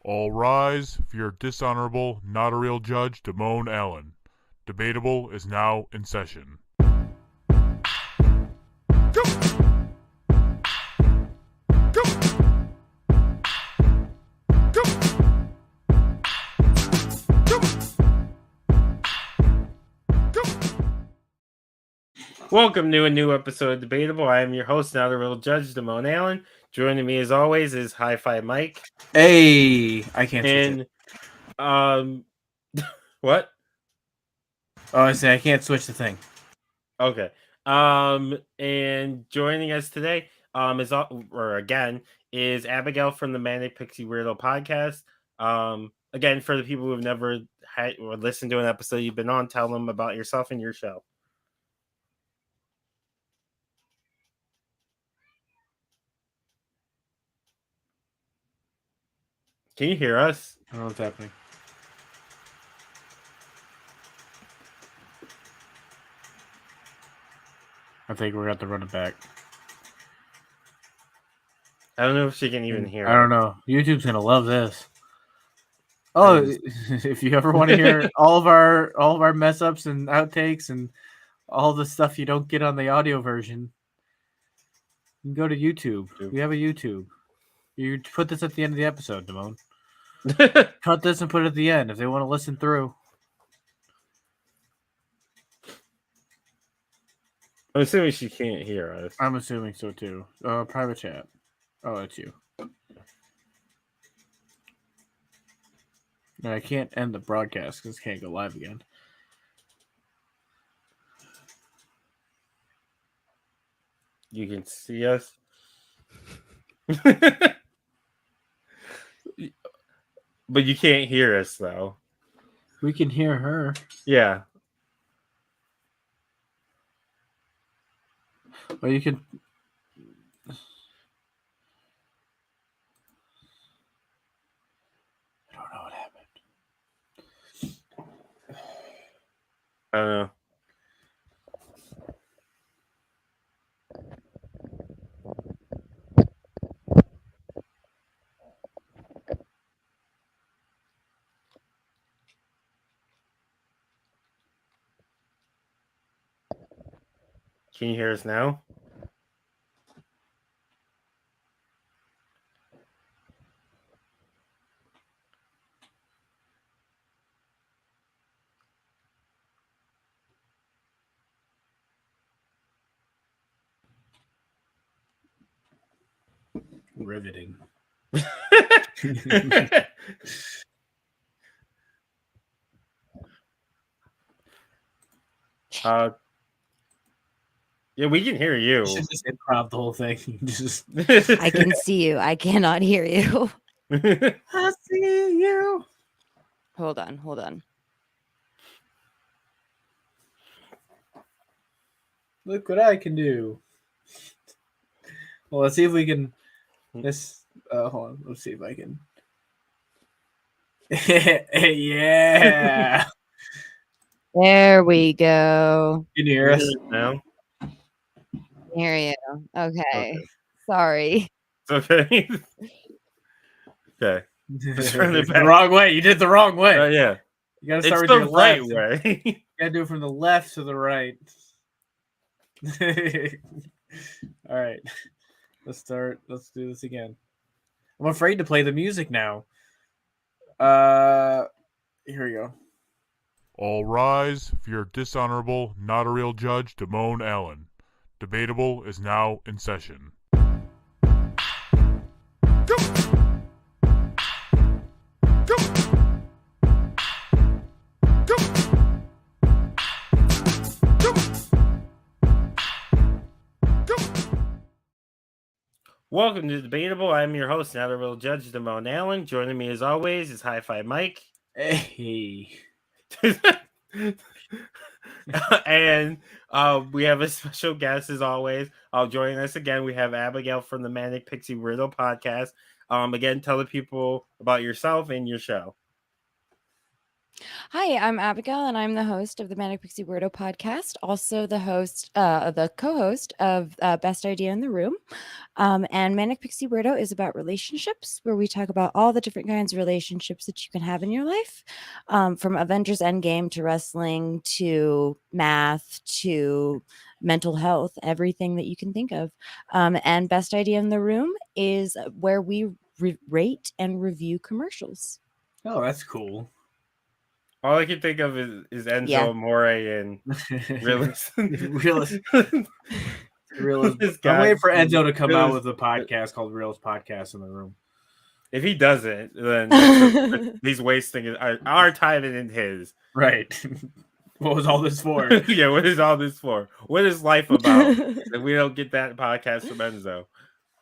All rise for your dishonorable, not a real judge, Damone Allen. Debatable is now in session. Welcome to a new episode of Debatable. I am your host, not a real judge, Damone Allen. Joining me, as always, is Hi-Fi Mike. Hey, I can't switch And, what? Oh, I say I can't switch the thing. Okay. And joining us today, is Abigail from the Manic Pixie Weirdo Podcast. Again, for the people who have never had or listened to an episode you've been on, tell them about yourself and your show. Can you hear us? I don't know what's happening. I think we're going to have to run it back. I don't know if she can even hear. I don't know. YouTube's going to love this. Oh, if you ever want to hear all of our mess ups and outtakes and all the stuff you don't get on the audio version, you can go to YouTube. We have a YouTube. You put this at the end of the episode, Damone. Cut this and put it at the end if they want to listen through. I'm assuming she can't hear us. I'm assuming so too. Private chat. Oh, that's you. And I can't end the broadcast because it can't go live again. You can see us. But you can't hear us, though. We can hear her. Yeah. Well, you can... I don't know what happened. I don't know. Can you hear us now? Riveting. Yeah, we can hear you. You should just improv the whole thing. I can see you. I cannot hear you. I see you. Hold on. Look what I can do. Well, let's see if we can. This. Hold on. Let's see if I can. Yeah. There we go. Can you hear us now? Hear you. Okay. Sorry. It's okay. Okay. The wrong way. You did the wrong way. Yeah. You gotta start it's with the your right left. way. You gotta do it from the left to the right. All right. Let's start. Let's do this again. I'm afraid to play the music now. Here we go. All rise for your dishonorable, not a real judge, Damone Allen. Debatable is now in session. Welcome to Debatable. I'm your host, not a real judge, Damone Allen. Joining me, as always, is Hi-Fi Mike. Hey. And we have a special guest, as always. Joining us again, we have Abigail from the Manic Pixie Weirdo Podcast. Again, tell the people about yourself and your show. Hi, I'm Abigail, and I'm the host of the Manic Pixie Weirdo Podcast. Also, the co-host of Best Idea in the Room. And Manic Pixie Weirdo is about relationships, where we talk about all the different kinds of relationships that you can have in your life, from Avengers Endgame to wrestling to math to mental health, everything that you can think of. And Best Idea in the Room is where we rate and review commercials. Oh, that's cool. All I can think of is Enzo Yeah. Amore and Realist. Realist. I'm waiting for Enzo to come out with a podcast called Realist Podcast in the Room. If he doesn't, then he's wasting our time and his. Right. What was all this for? Yeah, what is all this for? What is life about? If we don't get that podcast from Enzo.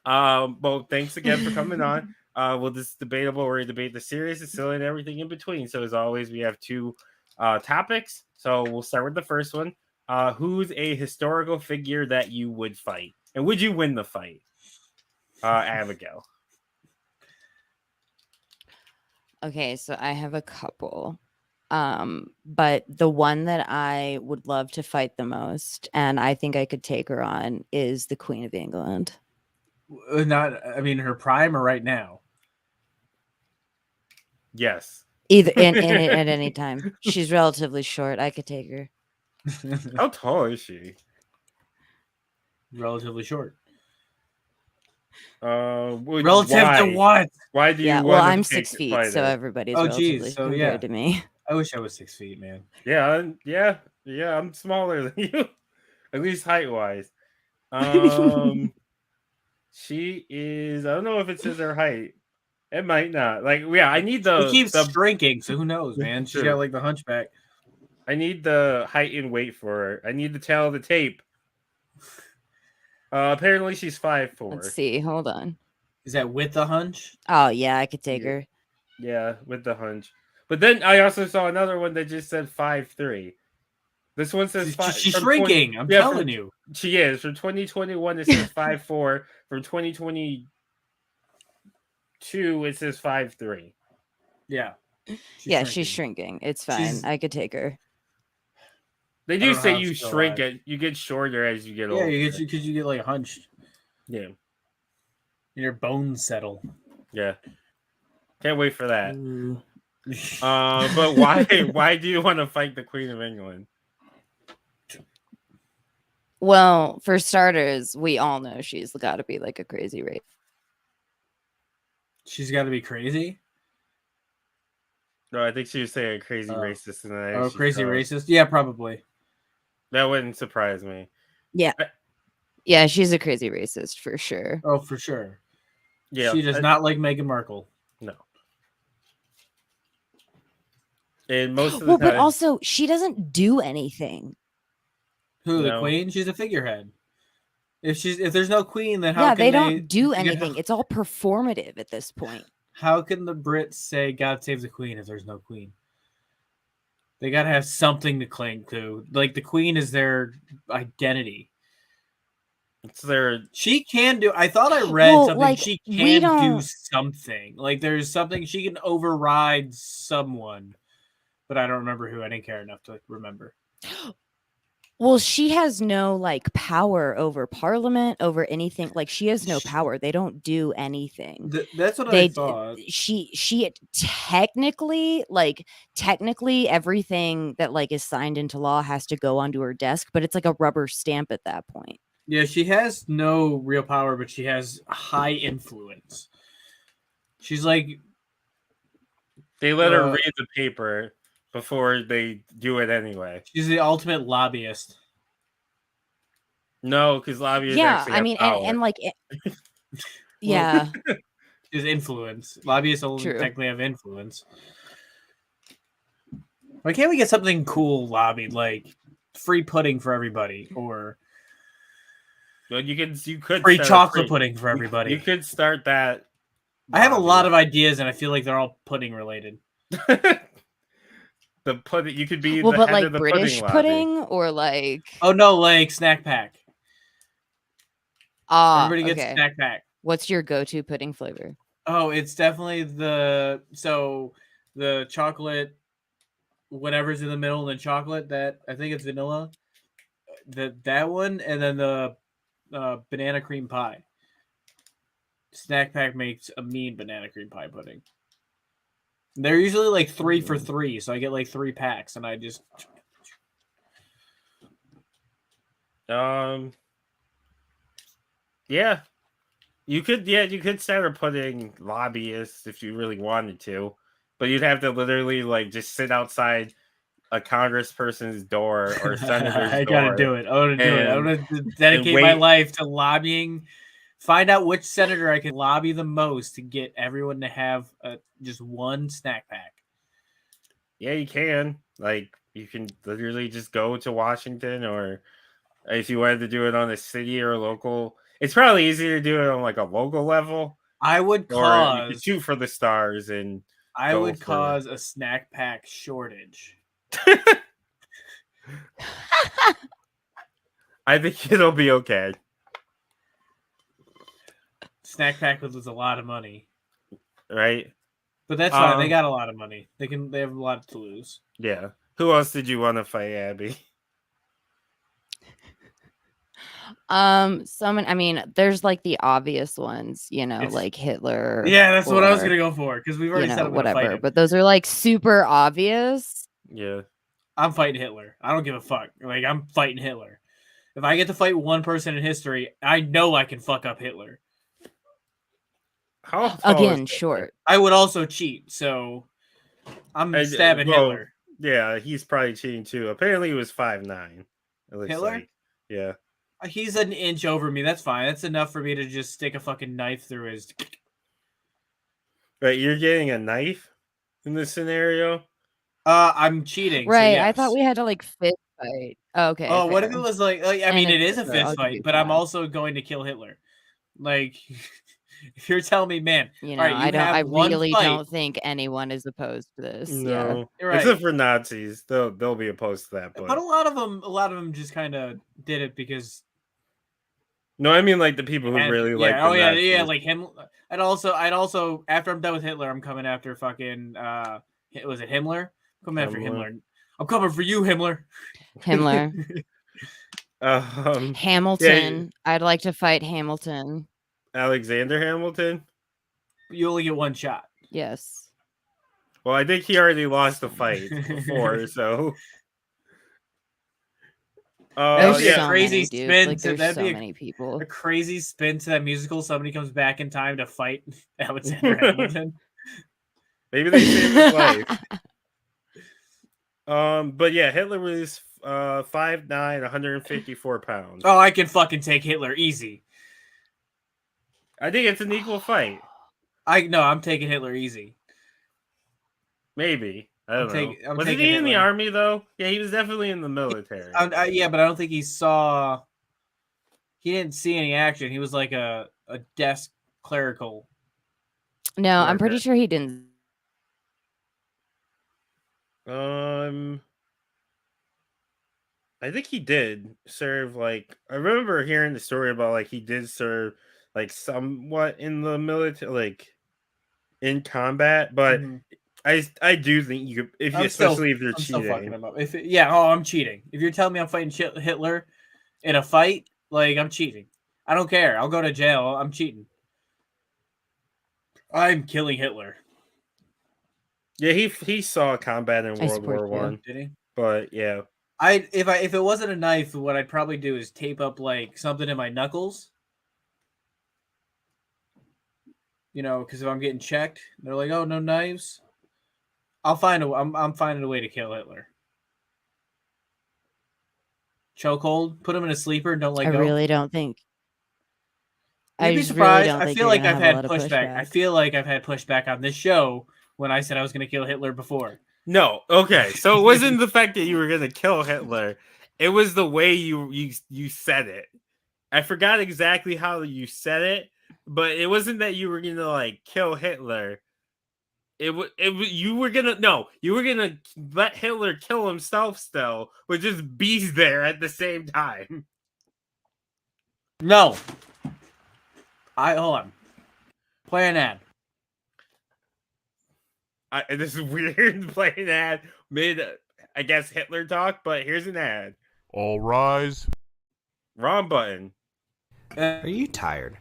Well, thanks again for coming on. Well, this is debatable. We're going to debate the serious, the silly, and everything in between. So, as always, we have two topics. So, we'll start with the first one. Who's a historical figure that you would fight? And would you win the fight? Abigail. Okay, so I have a couple. But the one that I would love to fight the most, and I think I could take her on, is the Queen of England. Her prime or right now? Yes. Either at any time. She's relatively short. I could take her. How tall is she? Relatively short. Relative to what? Why do you? Yeah, well, I'm 6 feet, so everybody's relatively so compared to me. I wish I was 6 feet, man. Yeah. I'm smaller than you, at least height wise. She is. I don't know if it says her height. It might not. I need the. It keeps shrinking, so who knows, man? She's got like the hunchback. I need the height and weight for her. I need the tail of the tape. Apparently she's 5'4". Let's see. Hold on. Is that with the hunch? Oh yeah, I could take her. Yeah, with the hunch. But then I also saw another one that just said 5'3". This one says 5. She's shrinking. I'm telling you. She is. From 2021, it says 5'4". From 2022, it says 5'3". Yeah. She's shrinking. It's fine. I could take her. They do say you shrink it. You get shorter as you get older. Yeah, because you get like hunched. Yeah. And your bones settle. Yeah. Can't wait for that. But why do you want to fight the Queen of England? Well, for starters, we all know she's got to be like a crazy race. She's got to be crazy? No, I think she was saying crazy racist. And crazy racist? Yeah, probably. That wouldn't surprise me. Yeah. Yeah, she's a crazy racist for sure. Oh, for sure. Yeah. She does not like Meghan Markle. No. And most of the time, but also she doesn't do anything. Who, the queen? She's a figurehead. If there's no queen, then how can they don't do anything? It's all performative at this point. How can the Brits say God save the queen if there's no queen? They got to have something to cling to. Like, the queen is their identity. It's their... She can do... I thought I read something. Like, she can do something. Like, there's something... She can override someone. But I don't remember who. I didn't care enough to remember. Well, she has no like power over Parliament, over anything. Like, she has no power. They don't do anything. That's what I thought. She technically everything that like is signed into law has to go onto her desk, but it's like a rubber stamp at that point. Yeah, she has no real power, but she has high influence. She's like, they let her read the paper before they do it anyway. She's the ultimate lobbyist. No, because lobbyists. Yeah, I mean, and like, yeah, is influence. Lobbyists only technically have influence. Why can't we get something cool lobbied, like free pudding for everybody, or you could free chocolate pudding for everybody? You could start that. I have a lot of ideas, and I feel like they're all pudding related. The pudding, you could be but head like of the British pudding or like like snack pack. Everybody gets okay. snack pack. What's your go-to pudding flavor? Oh, it's definitely the chocolate whatever's in the middle and the chocolate. That I think it's vanilla. That one, and then the banana cream pie. Snack pack makes a mean banana cream pie pudding. They're usually like 3 for $3, so I get like 3 packs, and I just. Yeah. You could start a pudding lobbyist if you really wanted to, but you'd have to literally like just sit outside a congressperson's door or senator's I door. gotta do it. I want to do it. I'm gonna dedicate wait. my life to lobbying. Find out which senator I can lobby the most to get everyone to have just one snack pack. Yeah, you can. Like, you can literally just go to Washington, or if you wanted to do it on a city or a local, it's probably easier to do it on like a local level. I would Or you could shoot for the stars and I would cause a snack pack shortage. I think it'll be okay. Snack pack was a lot of money, right? But that's fine. They got a lot of money. They have a lot to lose. Yeah. Who else did you want to fight, Abby? Someone. I mean, there's like the obvious ones, like Hitler. Yeah, that's what I was gonna go for because we've already said whatever. But those are like super obvious. Yeah. I'm fighting Hitler. I don't give a fuck. Like, I'm fighting Hitler. If I get to fight one person in history, I know I can fuck up Hitler. How again, short. I would also cheat, so I'm stabbing Hitler. Yeah, he's probably cheating too. Apparently, he was 5'9". Hitler? Like. Yeah. He's an inch over me. That's fine. That's enough for me to just stick a fucking knife through his. Right, you're getting a knife in this scenario. I'm cheating. Right, so yes. I thought we had to like fist fight. Okay. Oh, fair. What if it was like? I mean, it is a fist fight, but I'm also going to kill Hitler. Like, if you're telling me, man, all right, I really don't think anyone is opposed to this. No, yeah. Right. Except for Nazis, they'll be opposed to that. But a lot of them just kind of did it because. No, I mean like the people who really like. Oh yeah, yeah, like him. I'd also after I'm done with Hitler, I'm coming after fucking. Was it Himmler? I'm coming after Himmler. I'm coming for you, Himmler. Himmler. Hamilton. Yeah. I'd like to fight Hamilton. Alexander Hamilton. You only get one shot. Yes. Well, I think he already lost the fight before, so. That'd be a crazy spin. Like, there's so many people. A crazy spin to that musical. Somebody comes back in time to fight Alexander Hamilton. Maybe they saved his life. But yeah, Hitler was 5'9", 154 pounds. Oh, I can fucking take Hitler easy. I think it's an equal fight. I'm taking Hitler easy. Maybe. I don't know. Was he in the army though? Yeah, he was definitely in the military. Yeah, but I don't think he didn't see any action. He was like a desk clerical. No, I'm pretty sure he didn't. I think he did serve. Like, I remember hearing the story about like he did serve like somewhat in the military, like in combat, but. I do think you could, especially if you're cheating. Still fucking him up. I'm cheating. If you're telling me I'm fighting Hitler in a fight, like, I'm cheating. I don't care. I'll go to jail. I'm cheating. I'm killing Hitler. Yeah, he saw combat in World War I. Did he? But yeah, if it wasn't a knife, what I'd probably do is tape up like something in my knuckles. Because if I'm getting checked, they're like, "Oh, no knives." I'm finding a way to kill Hitler. Chokehold, put him in a sleeper, and don't let go. I really don't think. You'd be surprised. I feel like I've had pushback. I feel like I've had pushback on this show when I said I was going to kill Hitler before. No, okay. So it wasn't the fact that you were going to kill Hitler. It was the way you said it. I forgot exactly how you said it, but it wasn't that you were going to like kill Hitler. You were gonna let Hitler kill himself still, but just be there at the same time. No. Hold on. Play an ad. This is weird playing an ad mid, I guess, Hitler talk, but here's an ad. All rise. Wrong button. Are you tired?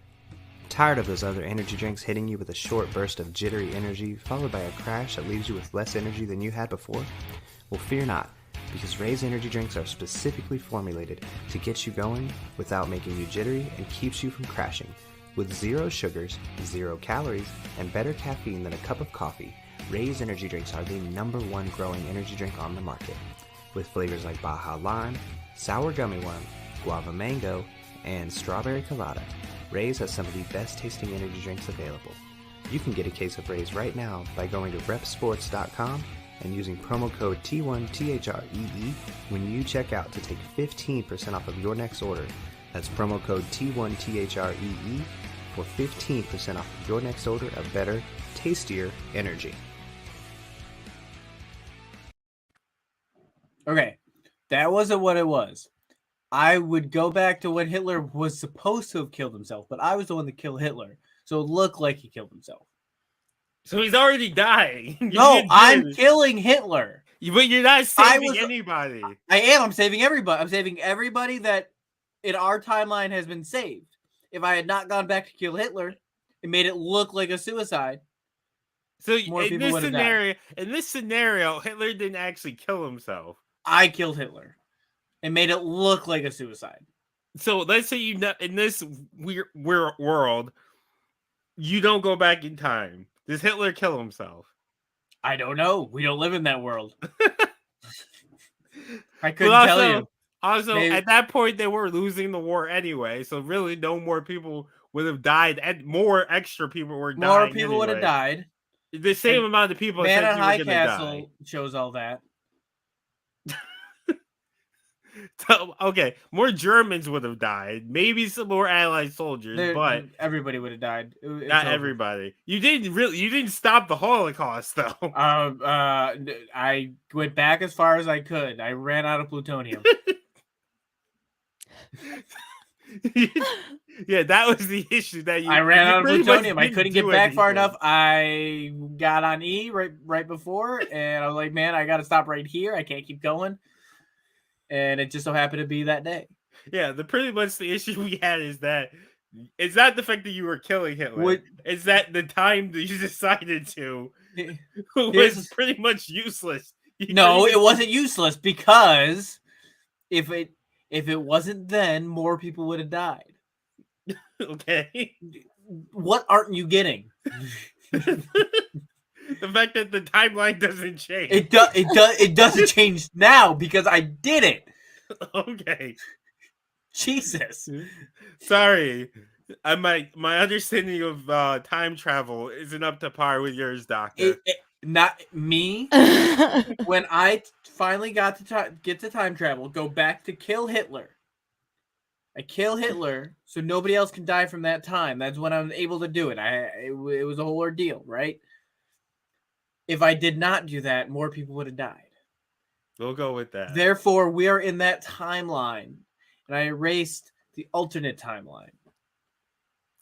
Tired of those other energy drinks hitting you with a short burst of jittery energy, followed by a crash that leaves you with less energy than you had before? Well, fear not, because Ray's energy drinks are specifically formulated to get you going without making you jittery and keeps you from crashing. With 0 sugars, 0 calories, and better caffeine than a cup of coffee, Ray's energy drinks are the #1 growing energy drink on the market. With flavors like Baja Lime, Sour Gummy Worm, Guava Mango, and Strawberry Colada, Ray's has some of the best tasting energy drinks available. You can get a case of Ray's right now by going to repsports.com and using promo code T1THREE when you check out to take 15% off of your next order. That's promo code T1THREE for 15% off of your next order of better, tastier energy. Okay, that wasn't what it was. I would go back to when Hitler was supposed to have killed himself, but I was the one that killed Hitler, so it looked like he killed himself. So he's already dying. No, I'm killing Hitler. But you're not saving anybody. I am. I'm saving everybody. I'm saving everybody that in our timeline has been saved. If I had not gone back to kill Hitler, it made it look like a suicide. So in this scenario, Hitler didn't actually kill himself. I killed Hitler. It made it look like a suicide. So let's say in this weird world, you don't go back in time. Does Hitler kill himself? I don't know. We don't live in that world. I couldn't tell you. Also, at that point, they were losing the war anyway, so really no more people would have died, and more extra people were dying. More people would have died. The same amount of people. Man at High Castle shows all that. So, okay, more Germans would have died. Maybe some more Allied soldiers, but everybody would have died. Not everybody. You didn't stop the Holocaust, though. I went back as far as I could. I ran out of plutonium. Yeah, that was the issue. I ran out of plutonium. I couldn't get back far enough. I got on E right before, and I was like, man, I got to stop right here. I can't keep going. And it just so happened to be that day. Yeah, pretty much the issue we had is that it's not the fact that you were killing Hitler. It's that the time that you decided to was pretty much useless. No, it wasn't useless because if it wasn't then, more people would have died. Okay. What aren't you getting? The fact that the timeline doesn't change. It doesn't change now because I did it. Okay. Jesus. Sorry. My understanding of time travel isn't up to par with yours, Doctor. Not me. When I finally got to get to time travel, go back to kill Hitler. I kill Hitler so nobody else can die from that time. That's when I'm able to do it. It was a whole ordeal, right? If I did not do that, more people would have died. We'll go with that. Therefore, we are in that timeline, and I erased the alternate timeline.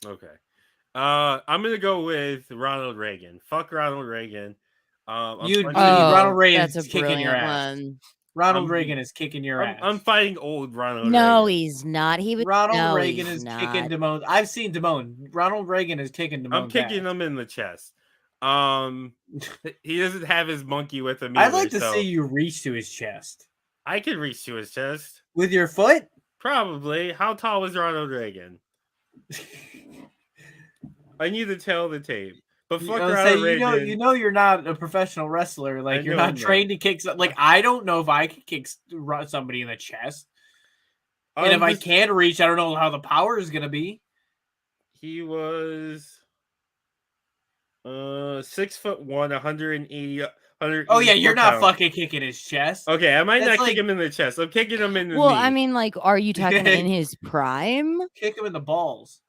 Okay. I'm gonna go with Ronald Reagan. Fuck Ronald Reagan. Ronald Reagan is kicking your ass. One. Ronald Reagan is kicking your ass. I'm fighting old Ronald No, Reagan. he's not. Ronald Reagan is kicking Damone. I've seen Damone. Ronald Reagan is kicking Damone. I'm kicking him in the chest. He doesn't have his monkey with him. I'd like to see you reach to his chest. I could reach to his chest with your foot. Probably. How tall was Ronald Reagan? I need to tell the tape. But fuck Ronald Reagan. You know you're not a professional wrestler. Like you're not trained to kick. Like I don't know if I could kick somebody in the chest. And if I can reach, I don't know how the power is gonna be. He was 6'1", 180. Oh yeah, you're not fucking kicking his chest. Okay, I might not kick him in the chest. I'm kicking him in the knee. I mean, like, are you talking in his prime? Kick him in the balls.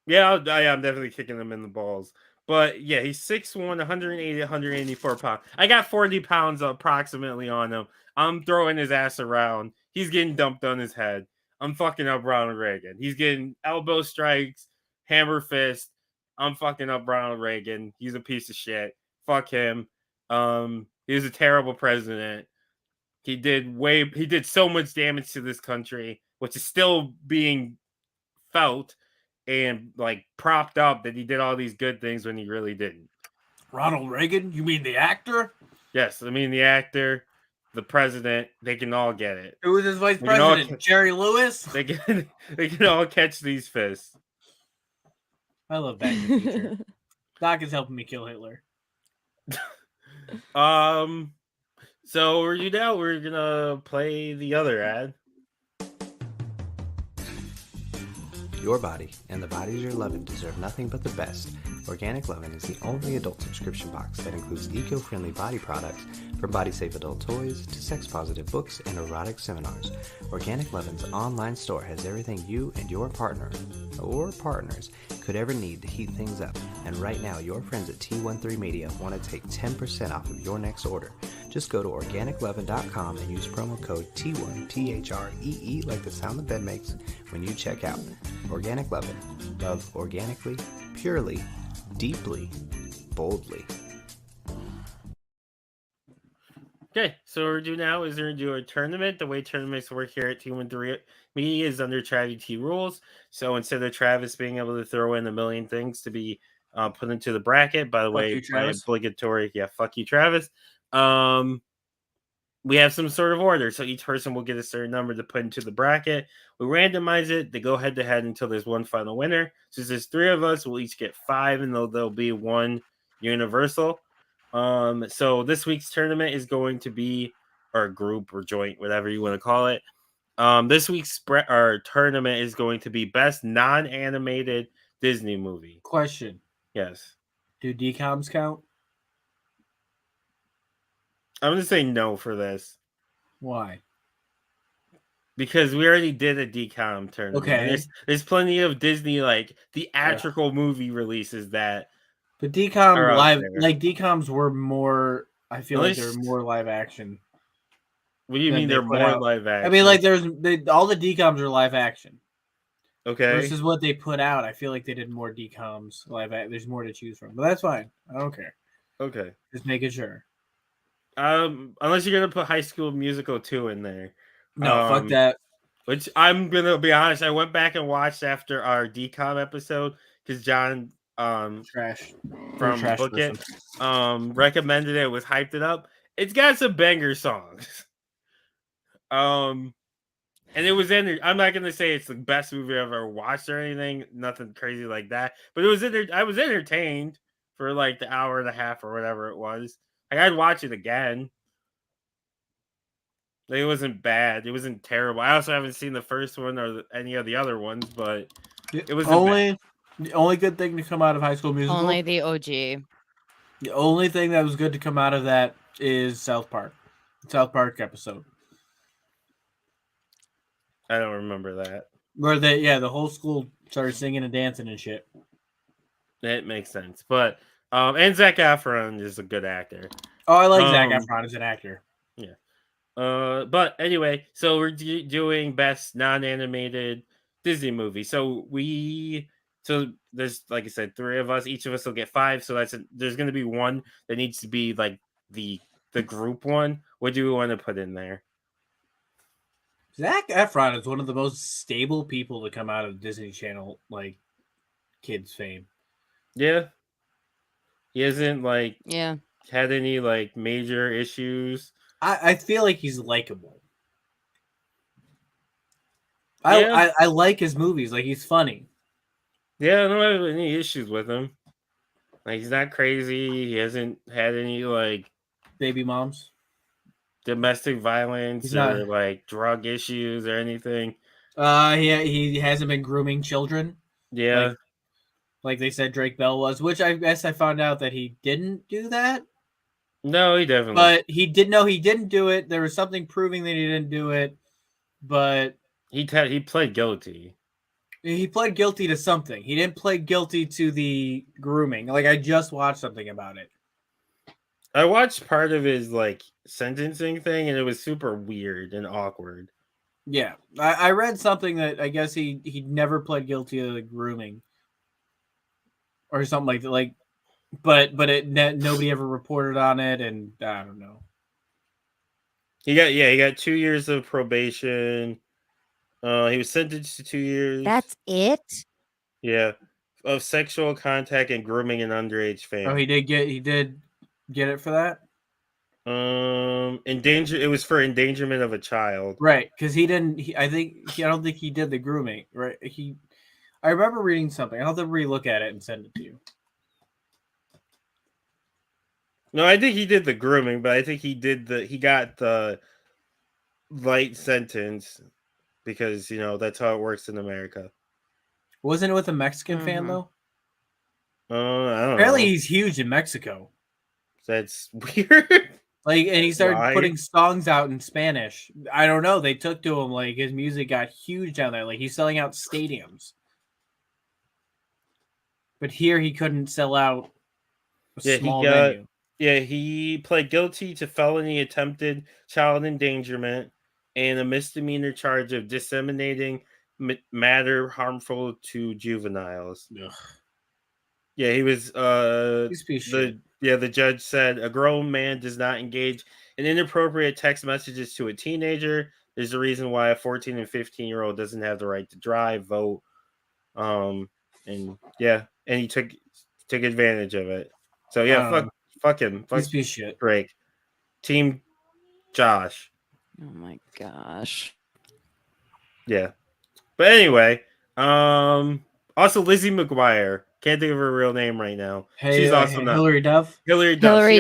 Yeah, I'm definitely kicking him in the balls. But yeah, he's 6'1", 180, 184 pounds. I got 40 pounds approximately on him. I'm throwing his ass around. He's getting dumped on his head. I'm fucking up Ronald Reagan. He's getting elbow strikes, hammer fist. I'm fucking up Ronald Reagan. He's a piece of shit. Fuck him. He was a terrible president. He did so much damage to this country, which is still being felt and like propped up that he did all these good things when he really didn't. Ronald Reagan? You mean the actor? Yes, I mean the actor, the president, they can all get it. Who was his vice president? Jerry Lewis? They can all catch these fists. I love Back to the Future. Doc is helping me kill Hitler. So we're gonna play the other ad. Your body and the bodies you're loving deserve nothing but the best. Organic Lovin' is the only adult subscription box that includes eco-friendly body products, from body-safe adult toys to sex-positive books and erotic seminars. Organic Lovin's online store has everything you and your partner or partners could ever need to heat things up. And right now, your friends at T13 Media want to take 10% off of your next order. Just go to organiclovin.com and use promo code T1, T-H-R-E-E, like the sound the bed makes, when you check out. Organic Lovin'. Love organically, purely, deeply, boldly. Okay, so what we're doing now is we're going to do a tournament. The way tournaments work here at T13 Media is under Travis T rules. So instead of Travis being able to throw in a million things to be put into the bracket, by the way, my obligatory, fuck you, Travis. We have some sort of order, so each person will get a certain number to put into the bracket. We randomize it. They go head-to-head until there's one final winner. Since there's 3 of us, we'll each get 5, and there'll be one universal. So this week's tournament is going to be, or group or joint, whatever you want to call it. This week's tournament is going to be best non-animated Disney movie. Question. Yes. Do DCOMs count? I'm going to say no for this. Why? Because we already did a DCOM tournament. Okay. There's plenty of Disney, like, theatrical movie releases that. But DCOM live, like, DCOMs were more, I feel like they're more live action. What do you mean they're more live action? I mean, like, all the DCOMs are live action. Okay. Versus what they put out. I feel like they did more DCOMs live action. There's more to choose from. But that's fine. I don't care. Okay. Just making sure. Unless you're gonna put High School Musical 2 in there. No, fuck that. Which I'm gonna be honest, I went back and watched after our DCOM episode because John trash from Book It recommended it, was hyped it up. It's got some banger songs. And it was I'm not gonna say it's the best movie I've ever watched or anything, nothing crazy like that. But it was I was entertained for like the hour and a half or whatever it was. Like, I'd watch it again. It wasn't bad. It wasn't terrible. I also haven't seen the first one or any of the other ones, but it was the only good thing to come out of High School Musical. Only the OG. The only thing that was good to come out of that is South Park episode. I don't remember that. Where the whole school started singing and dancing and shit. It makes sense, but and Zac Efron is a good actor. Oh, I like Zac Efron as an actor. Yeah. But anyway, so we're doing best non-animated Disney movie. So there's, like I said, 3 of us. Each of us will get 5. So there's going to be one that needs to be like the group one. What do we want to put in there? Zac Efron is one of the most stable people to come out of Disney Channel, like, kids fame. Yeah. He hasn't had any like major issues. I feel like he's likable. Yeah. I like his movies. Like, he's funny. Yeah, I don't have any issues with him. Like, he's not crazy. He hasn't had any like baby moms, domestic violence, or like drug issues or anything. He hasn't been grooming children. Yeah. Like they said Drake Bell was, which I guess I found out that he didn't do that. No, he definitely. But he didn't do it. There was something proving that he didn't do it. But he pled guilty. He pled guilty to something. He didn't plead guilty to the grooming. Like, I just watched something about it. I watched part of his like sentencing thing, and it was super weird and awkward. Yeah, I read something that I guess he never pled guilty to the grooming. Or something like that. Like, but nobody ever reported on it, and I don't know. He got 2 years of probation. He was sentenced to 2 years. That's it? Yeah, of sexual contact and grooming an underage fan. Oh, he did get it for that. It was for endangerment of a child. Right, because he didn't. I don't think he did the grooming. Right, I remember reading something. I'll have to relook at it and send it to you. No, I think he did the grooming, but I think he got the light sentence because that's how it works in America. Wasn't it with a Mexican fan though? I don't Apparently, know. he's huge in Mexico. That's weird. Like, and he started Why? putting songs out in Spanish. I don't know. They took to him. Like, his music got huge down there. Like, he's selling out stadiums. But here, he couldn't sell out a small venue. Yeah, he pled guilty to felony attempted child endangerment and a misdemeanor charge of disseminating matter harmful to juveniles. Ugh. Yeah, he was. The judge said a grown man does not engage in inappropriate text messages to a teenager. There's a reason why a 14 and 15-year-old doesn't have the right to drive, vote, and he took advantage of it. So yeah, fuck him. Fuck This piece of shit. Drake. Team Josh. Oh my gosh. Yeah. But anyway, also Lizzie McGuire. Can't think of her real name right now. Hey, she's also not Hilary Duff. Hilary Duff.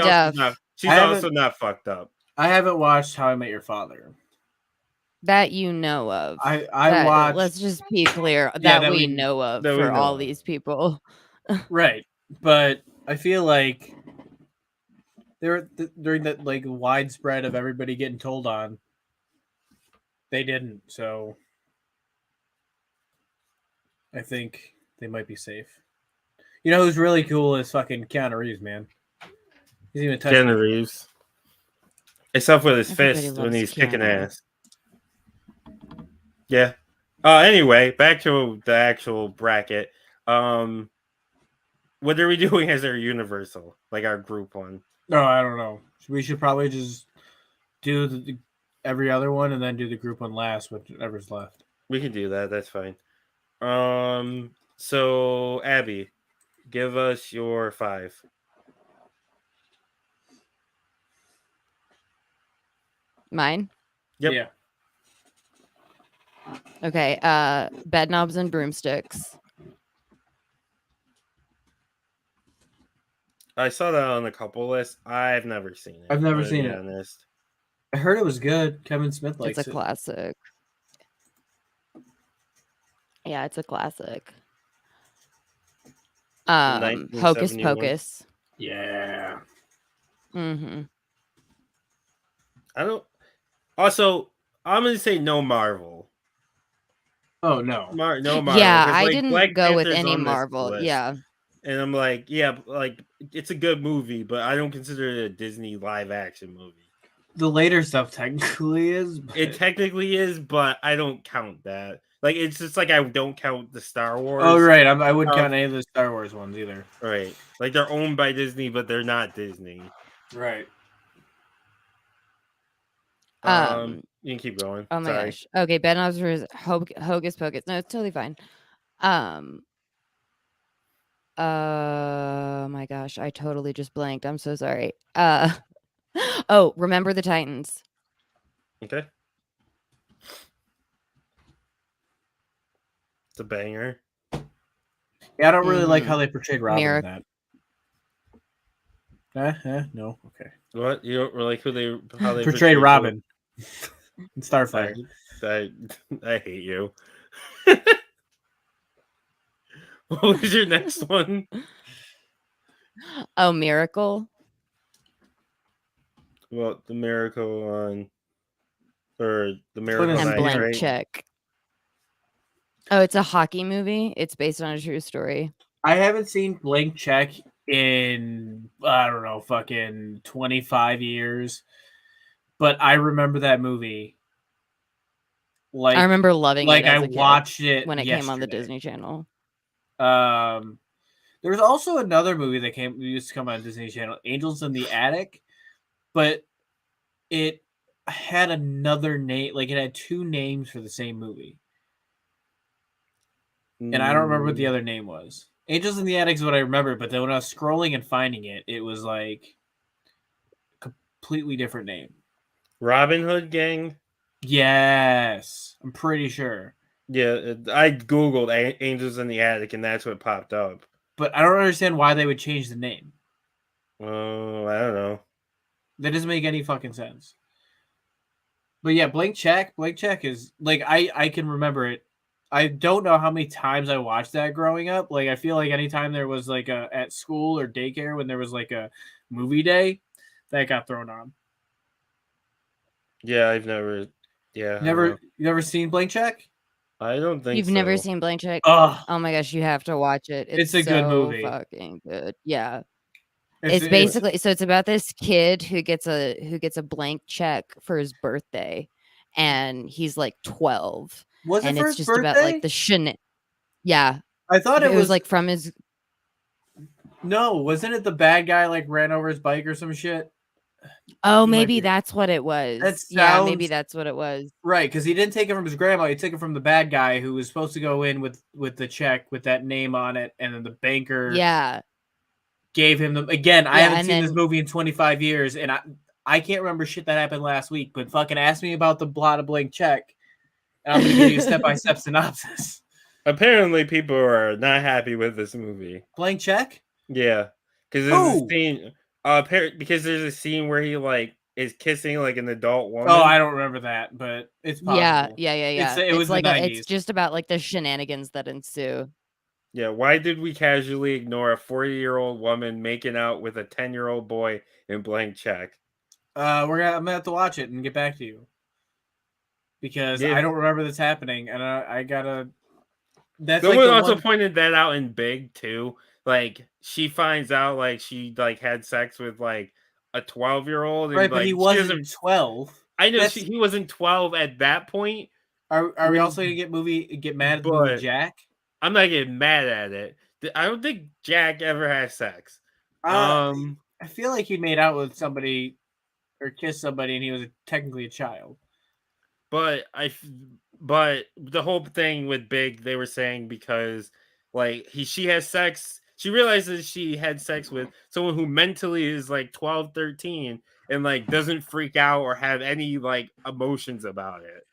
She's I also not fucked up. I haven't watched How I Met Your Father. That you know of. I watched. Let's just be clear that we know of for all these people. Right, but I feel like during that like widespread of everybody getting told on, they didn't. So I think they might be safe. You know who's really cool is fucking Keanu Reeves, man. He's even touching Keanu Reeves. Except with his Everybody fist loves when he's kicking Keanu. ass. Yeah. Anyway, back to the actual bracket. What are we doing as our universal, like our group one? No, I don't know. We should probably just do every other one and then do the group one last, whatever's left. We can do that. That's fine. So Abby, give us your 5. Mine? Yep. Yeah. Okay. Bed knobs and broomsticks. I saw that on a couple lists. I've never seen it. I've never to seen be it. Honest. I heard it was good. Kevin Smith likes It's a it. classic. Yeah, it's a classic. Hocus 1971. Pocus. Yeah. Mm-hmm. I don't. Also, I'm gonna say no Marvel. Oh no. No Marvel. Yeah, 'cause, I like, didn't Black go with Panther's any on this Marvel. list. Yeah. And I'm like, yeah, like it's a good movie, but I don't consider it a Disney live action movie. The later stuff technically is. But... It technically is, but I don't count that. Like, it's just like I don't count the Star Wars. Oh right, I wouldn't count any of the Star Wars ones either. Right, like they're owned by Disney, but they're not Disney. Right. You can keep going. Oh my Sorry. gosh. Okay, bed knobs versus Hocus Pocus. No, it's totally fine. My gosh, I totally just blanked. I'm so sorry. Oh, Remember the Titans. Okay. It's a banger. Yeah, I don't really like how they portrayed Robin in Miracle. that. No, okay. What, you don't really like how they portrayed Robin in Starfire. I hate you. What was your next one? Oh, Miracle. Well, the Miracle on, or the Miracle And And Night, Blank right? Check. Oh, it's a hockey movie. It's based on a true story. I haven't seen Blank Check in, I don't know, fucking 25 years. But I remember that movie. Like I remember loving like it. As I a kid watched it when it came on the yesterday. Disney Channel. There's There was also another movie that used to come on Disney Channel, Angels in the Attic, but it had another name. Like it had two names for the same movie, and I don't remember what the other name was. Angels in the Attic is what I remember, but then when I was scrolling and finding it, it was like a completely different name. Robin Hood Gang. Yes, I'm pretty sure. Yeah, I googled Angels in the Attic, and that's what popped up. But I don't understand why they would change the name. Oh, I don't know. That doesn't make any fucking sense. But yeah, Blank Check is like I can remember it. I don't know how many times I watched that growing up. Like I feel like anytime there was like a at school or daycare when there was like a movie day, that got thrown on. Yeah, I've never. Yeah, You never seen Blank Check? I don't think You've so. never seen Blank Check? Oh, Oh my gosh, you have to watch it. It's a good movie. Fucking good. Yeah. it's Basically it's about this kid who gets a blank check for his birthday, and he's like 12. Was it and for it's his just about like birthday? Yeah. I thought It was like from his No, wasn't it the bad guy like ran over his bike or some shit? Oh, You might maybe be- that's what it was. That Yeah, maybe sounds- that's what it was. Right, because he didn't take it from his grandma. He took it from the bad guy who was supposed to go in with the check with that name on it, and then the banker Yeah. gave him them again. I Yeah, haven't and seen this then- movie in 25 years, and I can't remember shit that happened last week. But fucking ask me about the plot of Blank Check, and I'm gonna give you a step-by-step synopsis. Apparently, people are not happy with this movie. Blank Check? Yeah, because there's a scene. Because there's a scene where he like is kissing like an adult woman. Oh, I don't remember that, but it's possible. Yeah. It was like the it's 90s. just about like the shenanigans that ensue. Yeah, why did we casually ignore a 40-year-old woman making out with a 10-year-old boy in Blank Check? I'm gonna have to watch it and get back to you because Yeah. I don't remember this happening, and I gotta. That's Someone like the also one... pointed that out in Big too. Like she finds out like she like had sex with like a 12-year-old, and Right, but like he she wasn't doesn't- 12. I know That's- he wasn't 12 at that point. Are we also gonna get mad at the movie But- Jack? I'm not getting mad at it. I don't think Jack ever has sex. I feel like he made out with somebody or kissed somebody, and he was technically a child. But the whole thing with Big, they were saying because like she has sex, she realizes she had sex with someone who mentally is like 12, 13 and like doesn't freak out or have any like emotions about it.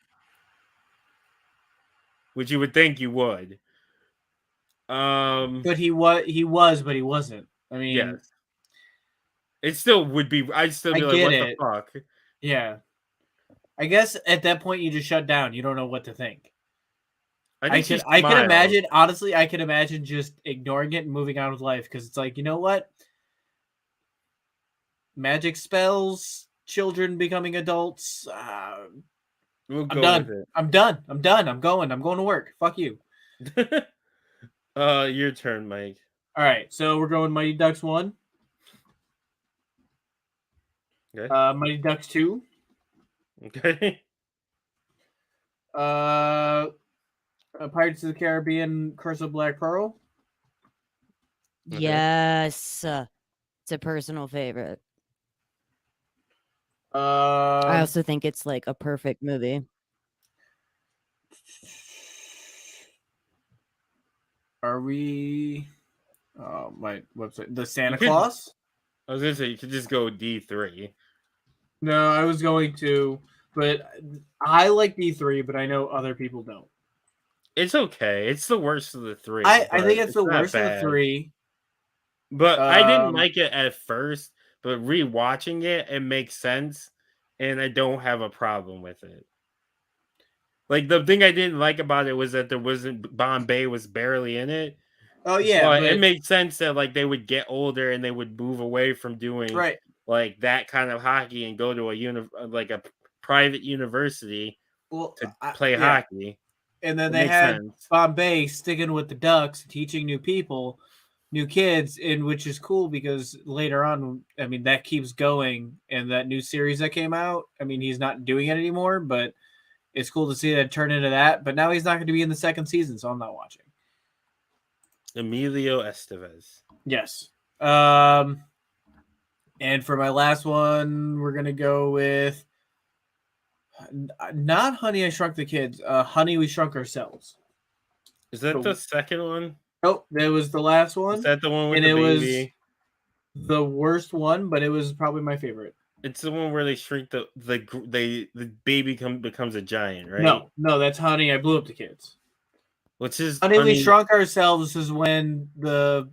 Which you would think you would. But he was, but he wasn't. I mean, yes. It still would be. I'd still be I like, get what it. the fuck? Yeah. I guess at that point you just shut down. You don't know what to think. I can imagine, honestly, I can imagine just ignoring it and moving on with life because it's like, you know what? Magic spells, children becoming adults. We'll go I'm done. with I'm done. I'm going to work. Fuck you. it. Your turn, Mike. All right. So we're going Mighty Ducks 1. Okay. Mighty Ducks 2. Okay. Pirates of the Caribbean, Curse of Black Pearl. Okay. Yes. It's a personal favorite. I I also think it's like a perfect movie. Are we? Oh, my website. The Santa You could- Claus? I was gonna say you could just go D3. No, I was going to, but I like D3, but I know other people don't. It's okay. It's the worst of the three. I but think it's the not worst of the bad. three. But I didn't Um, like it at first, but rewatching it, it makes sense, and I don't have a problem with it. Like the thing I didn't like about it was that there wasn't Bombay was barely in it. Oh yeah, but but it made sense that like they would get older and they would move away from doing right. like that kind of hockey and go to a private university Well, to play yeah. hockey. And then It they makes had sense. Bombay sticking with the Ducks, teaching new people, new kids, and which is cool because later on, I mean, that keeps going. And that new series that came out, I mean, he's not doing it anymore, but it's cool to see that turn into that. But now he's not going to be in the second season, so I'm not watching. Emilio Estevez. Yes. And for my last one, we're gonna go with not Honey I Shrunk the Kids. Honey We Shrunk Ourselves. Is that the second one? Oh, that was the last one. Is that the one with and the it baby? was the worst one, but it was probably my favorite. It's the one where they shrink the baby becomes a giant, right? No, that's Honey I Blew Up the Kids. Which is Honey We Shrunk Ourselves is when the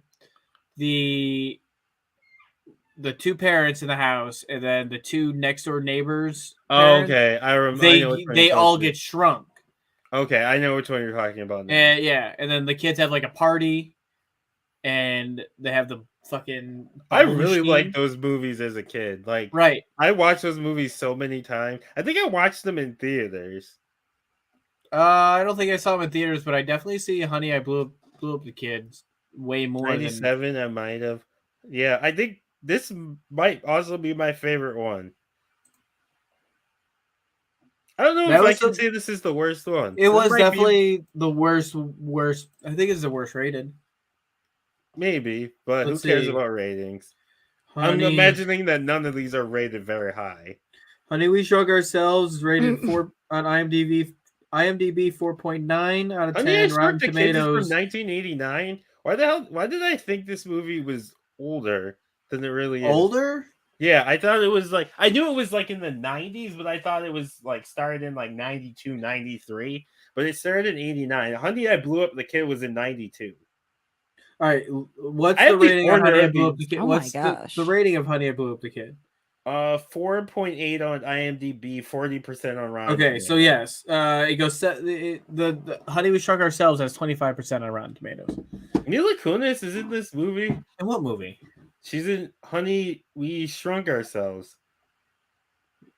two parents in the house and then the two next door neighbors. Oh, okay. I know they all get shrunk. Okay, I know which one you're talking about now. And then the kids have like a party, and they have the fucking. I really liked those movies as a kid. Like, right. I watched those movies so many times. I think I watched them in theaters. I don't think I saw them in theaters, but I definitely see Honey I Blew Up the Kids way more. 97, I might have. Yeah, I think this might also be my favorite one. I don't know if I can say this is the worst one. It was definitely the worst. I think it's the worst rated. Maybe, but who cares about ratings? I'm imagining that none of these are rated very high. Honey We Shrunk Ourselves rated 4 on IMDb 4.9 out of 10. Honey I Rotten Shrunk the Kids is from 1989. Why did I think this movie was older than it really is? Older? Yeah, I thought it was like, I knew it was like in the 90s, but I thought it was like started in like 92, 93, but it started in 89. Honey I Blew Up the Kid was in 92. All right, what's the rating of Honey I Blew Up the Kid? Oh what's my gosh. the rating of Honey I Blew Up the Kid? 4.8 on IMDb, 40% on Rotten. Okay, so yes, it goes. The Honey We Shrunk Ourselves has 25% on Rotten Tomatoes. Mila Kunis is in this movie. In what movie? She's in Honey We Shrunk Ourselves.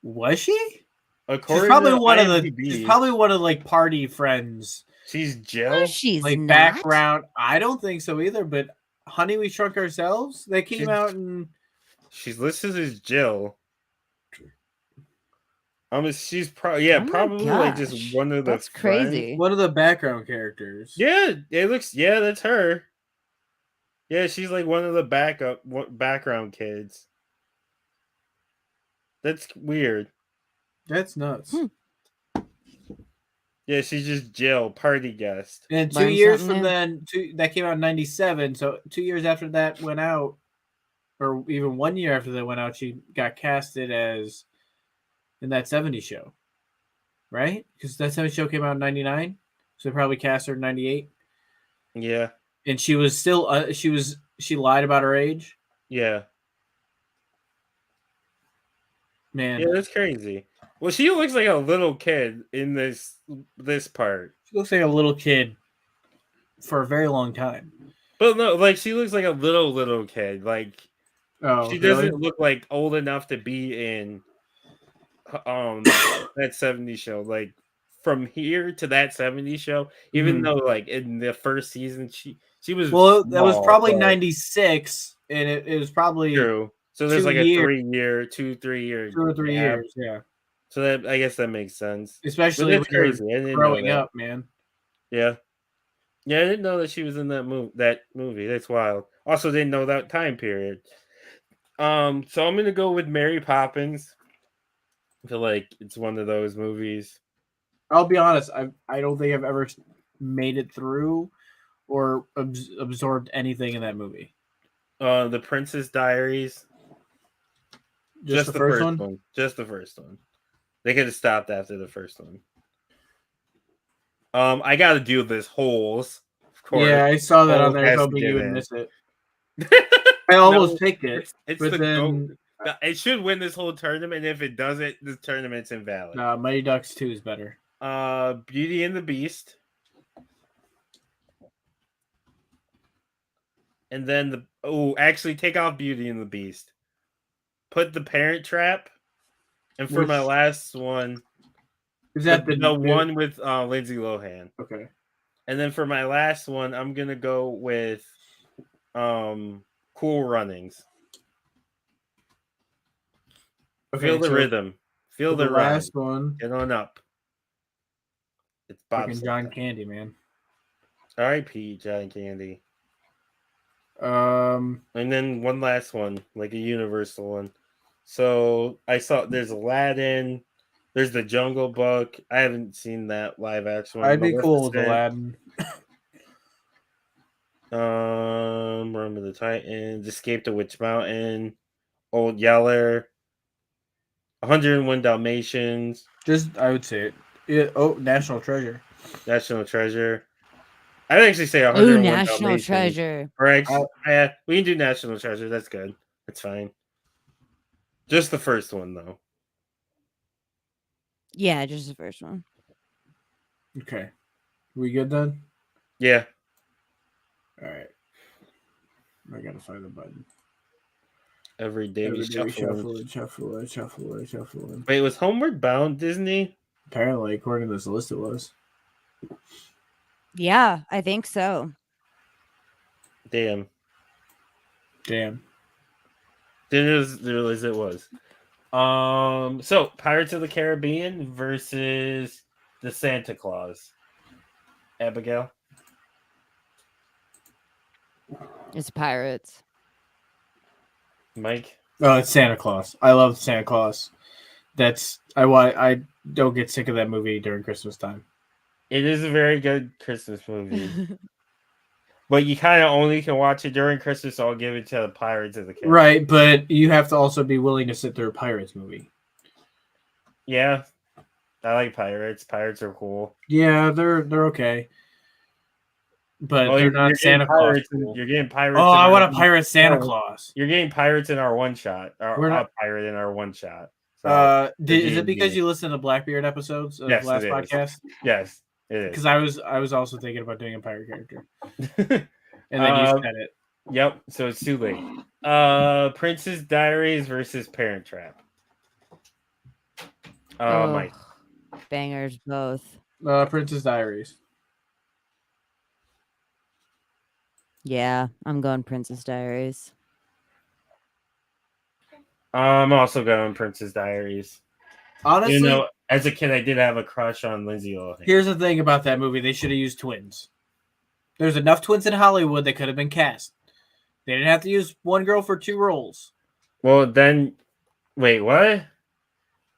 Was she? According she's probably to one IMDb, of the. She's probably one of like party friends. She's Jill. No, she's like not. Background. I don't think so either. But Honey We Shrunk Ourselves. They came out and. She's listed as Jill. She's probably probably like just one of the. That's crazy. One of the background characters. Yeah, it looks. Yeah, that's her. Yeah, she's like one of the background kids. That's weird. That's nuts. Yeah, she's just Jill, party guest. And 2 years from then, that came out in 97. So 2 years after that went out, or even 1 year after that went out, she got casted as in that 70s show, right? Because that 70s show came out in 99, so they probably cast her in 98. Yeah, and she was still she lied about her age. Yeah, man. Yeah, that's crazy. Well, she looks like a little kid in this part. She looks like a little kid for a very long time. But no, like she looks like a little kid. Like she doesn't look like old enough to be in that 70s show. Like from here to that 70s show, even though like in the first season she was small, that was probably 96, and it was probably true. So there's like a 3 year, 3 years, 2 or 3 years, yeah. So that I guess that makes sense. Especially when you're growing up, man. Yeah. Yeah, I didn't know that she was in that movie. That's wild. Also didn't know that time period. So I'm gonna go with Mary Poppins. I feel like it's one of those movies. I'll be honest, I don't think I've ever made it through or absorbed anything in that movie. The Princess Diaries. Just the first one. Just the first one. They could have stopped after the first one. I got to do this Holes. Of course. Yeah, I saw that on there, hoping you would miss it. I almost picked it. It should win this whole tournament. If it doesn't, this tournament's invalid. Mighty Ducks 2 is better. Beauty and the Beast. And then actually take off Beauty and the Beast. Put The Parent Trap. And for my last one, is that the one with Lindsay Lohan? Okay. And then for my last one, I'm gonna go with Cool Runnings. Okay, feel the rhythm. Feel the last one. Get on up. It's Bob John Candy, man. R.I.P. John Candy. Um, And then one last one, like a universal one. So I saw there's Aladdin, there's the Jungle Book. I haven't seen that live action one. I'd be cool with Maleficent, Aladdin. Remember the Titans, Escape to Witch Mountain, Old Yeller, 101 Dalmatians, Just I would say it. National Treasure. National Treasure. I'd actually say Ooh, 101 National Dalmatians. Treasure. Or actually, we can do National Treasure. That's good. That's fine. Just the first one, though. Yeah, just the first one. Okay, we good then? Yeah. All right. I gotta find the button. Every day we shuffle. Shuffle. Wait, was Homeward Bound Disney? Apparently, according to this list, it was. Yeah, I think so. Damn. Damn. Didn't realize it was. So Pirates of the Caribbean versus the Santa Claus. Abigail. It's Pirates. Mike. Oh, it's Santa Claus. I love Santa Claus. I don't get sick of that movie during Christmas time. It is a very good Christmas movie. But you kind of only can watch it during Christmas, so I'll give it to the Pirates of the Caribbean. Right, but you have to also be willing to sit through a Pirates movie. Yeah. I like Pirates. Pirates are cool. Yeah, they're okay. But they're not Santa Claus. You're getting Pirates. Oh, I want a Pirate Santa Claus. You're getting Pirates in our one shot. We're not Pirate in our one shot. So, is it because you listen to Blackbeard episodes of the last podcast? Yes, it is. Because I was also thinking about doing a pirate character. And then you said it. Yep, so it's too late. Princess Diaries versus Parent Trap. Mike. Bangers both. Princess Diaries. Yeah, I'm going Princess Diaries. I'm also going Princess Diaries. Honestly, as a kid, I did have a crush on Lindsay Lohan. Here's the thing about that movie: they should have used twins. There's enough twins in Hollywood that could have been cast. They didn't have to use one girl for two roles. Well, then, wait, what?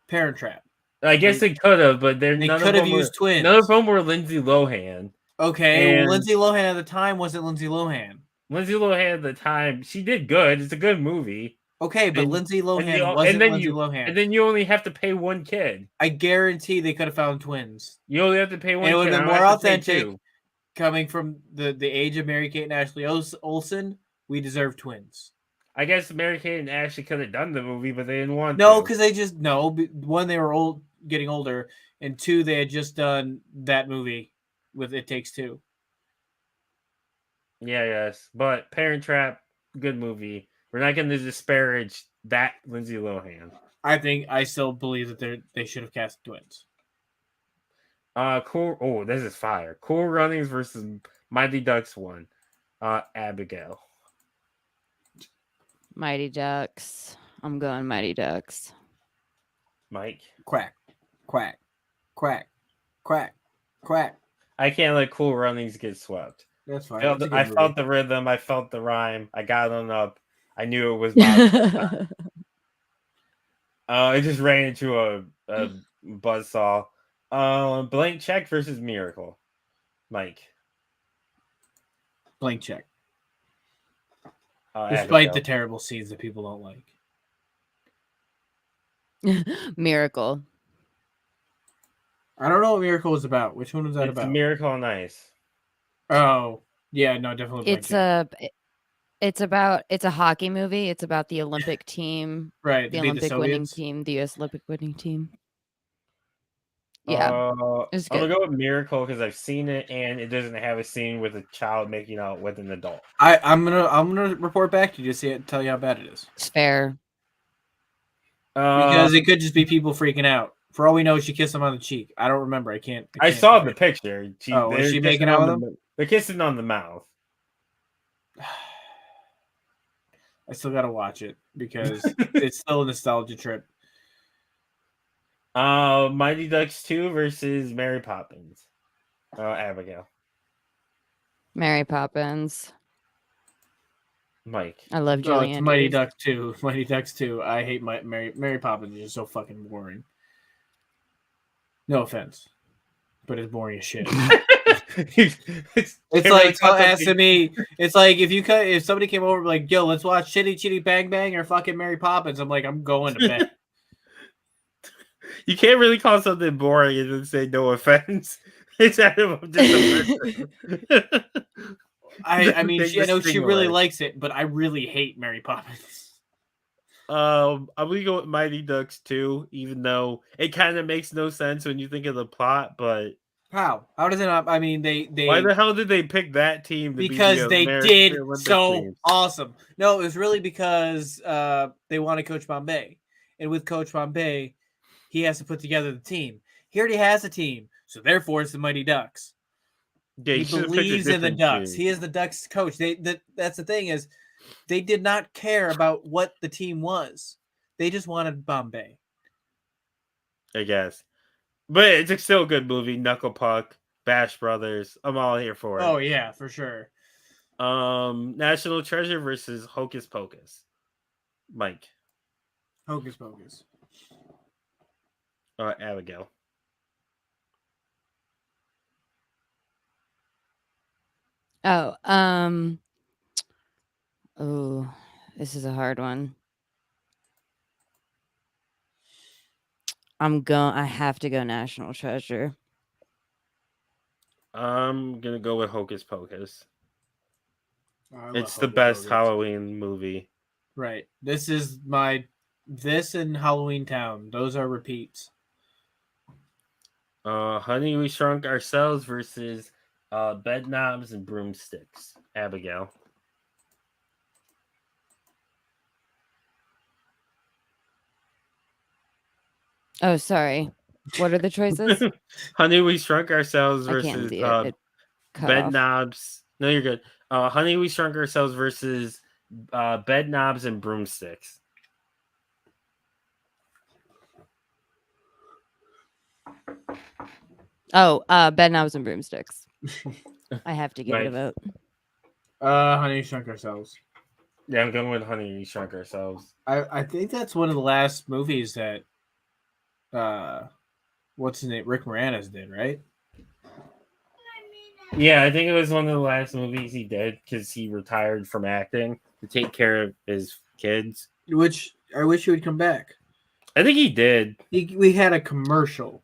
Parent Trap. I guess they could have, but they could have used twins. None of them were Lindsay Lohan. Okay, well, Lindsay Lohan at the time wasn't Lindsay Lohan. Lindsay Lohan at the time, she did good. It's a good movie. Okay, but Lindsay Lohan wasn't Lindsay Lohan. And then you only have to pay one kid. I guarantee they could have found twins. You only have to pay one kid. It would have been more authentic. Coming from the age of Mary-Kate and Ashley Olsen, we deserve twins. I guess Mary-Kate and Ashley could have done the movie, but they didn't want to. No, because one, they were getting older, and two, they had just done that movie with It Takes Two. Yeah, yes. But Parent Trap, good movie. We're not going to disparage that Lindsay Lohan. I still believe that they should have cast twins. Cool. Oh, this is fire. Cool Runnings versus Mighty Ducks 1. Abigail. Mighty Ducks. I'm going Mighty Ducks. Mike. Quack, quack, quack, quack, quack. I can't let Cool Runnings get swept. That's fine. I felt the rhythm. I felt the rhyme. I got on up. I knew it was about it just ran into a buzzsaw. Blank Check versus Miracle. Mike. Blank Check. Despite Abigail. The terrible scenes that people don't like. Miracle. I don't know what Miracle is about. Which one was that about? Miracle on Ice. Oh, yeah, no, definitely. It's a hockey movie. It's about the Olympic team. Right. The Olympic winning team, the US Olympic winning team. Yeah. I'm gonna go with Miracle because I've seen it and it doesn't have a scene with a child making out with an adult. I'm gonna report back to you to see it, tell you how bad it is. It's fair. Because it could just be people freaking out. For all we know, she kissed him on the cheek. I don't remember. I can't saw the picture. Is she making out with him? They're kissing on the mouth. I still gotta watch it because it's still a nostalgia trip. Mighty Ducks 2 versus Mary Poppins. Abigail. Mary Poppins. Mike. I love Oh, Julie it's Andrews. Mighty Ducks 2. Mighty Ducks 2. I hate Mary Poppins. Is just so fucking boring. No offense, but it's boring as shit. It's like asking me. It's like if somebody came over like, yo, let's watch Chitty Chitty Bang Bang or fucking Mary Poppins. I'm like, I'm going to bed. You can't really call something boring and then say no offense. It's out of just I mean, I know she really likes it, but I really hate Mary Poppins. I'm gonna go with Mighty Ducks 2, even though it kind of makes no sense when you think of the plot. But how does it not? I mean, they why the hell did they pick that team? Because they did so awesome. No, it was really because they wanted Coach Bombay, and with Coach Bombay, he has to put together the team. He already has a team, so therefore it's the Mighty Ducks. Yeah, he believes in the Ducks. Team. He is the Ducks coach. That's the thing is, they did not care about what the team was. They just wanted Bombay. I guess, but it's still a good movie. Knuckle Puck, Bash Brothers. I'm all here for it. Oh yeah, for sure. National Treasure versus Hocus Pocus. Mike. Hocus Pocus. Abigail. Oh, this is a hard one. I have to go National Treasure. I'm gonna go with Hocus Pocus. It's the best Halloween movie. Right. This and Halloween Town. Those are repeats. Honey, We Shrunk Ourselves versus Bed Knobs and Broomsticks. Abigail. Oh, sorry. What are the choices? Honey, We Shrunk Ourselves versus Bed Knobs. No, you're good. Honey, We Shrunk Ourselves versus Bed Knobs and Broomsticks. Oh, Bed Knobs and Broomsticks. I have to give it a vote. Honey, We Shrunk Ourselves. Yeah, I'm going with Honey, We Shrunk Ourselves. I think that's one of the last movies that what's his name? Rick Moranis did, right? Yeah, I think it was one of the last movies he did because he retired from acting to take care of his kids. Which I wish he would come back. I think he did. We had a commercial.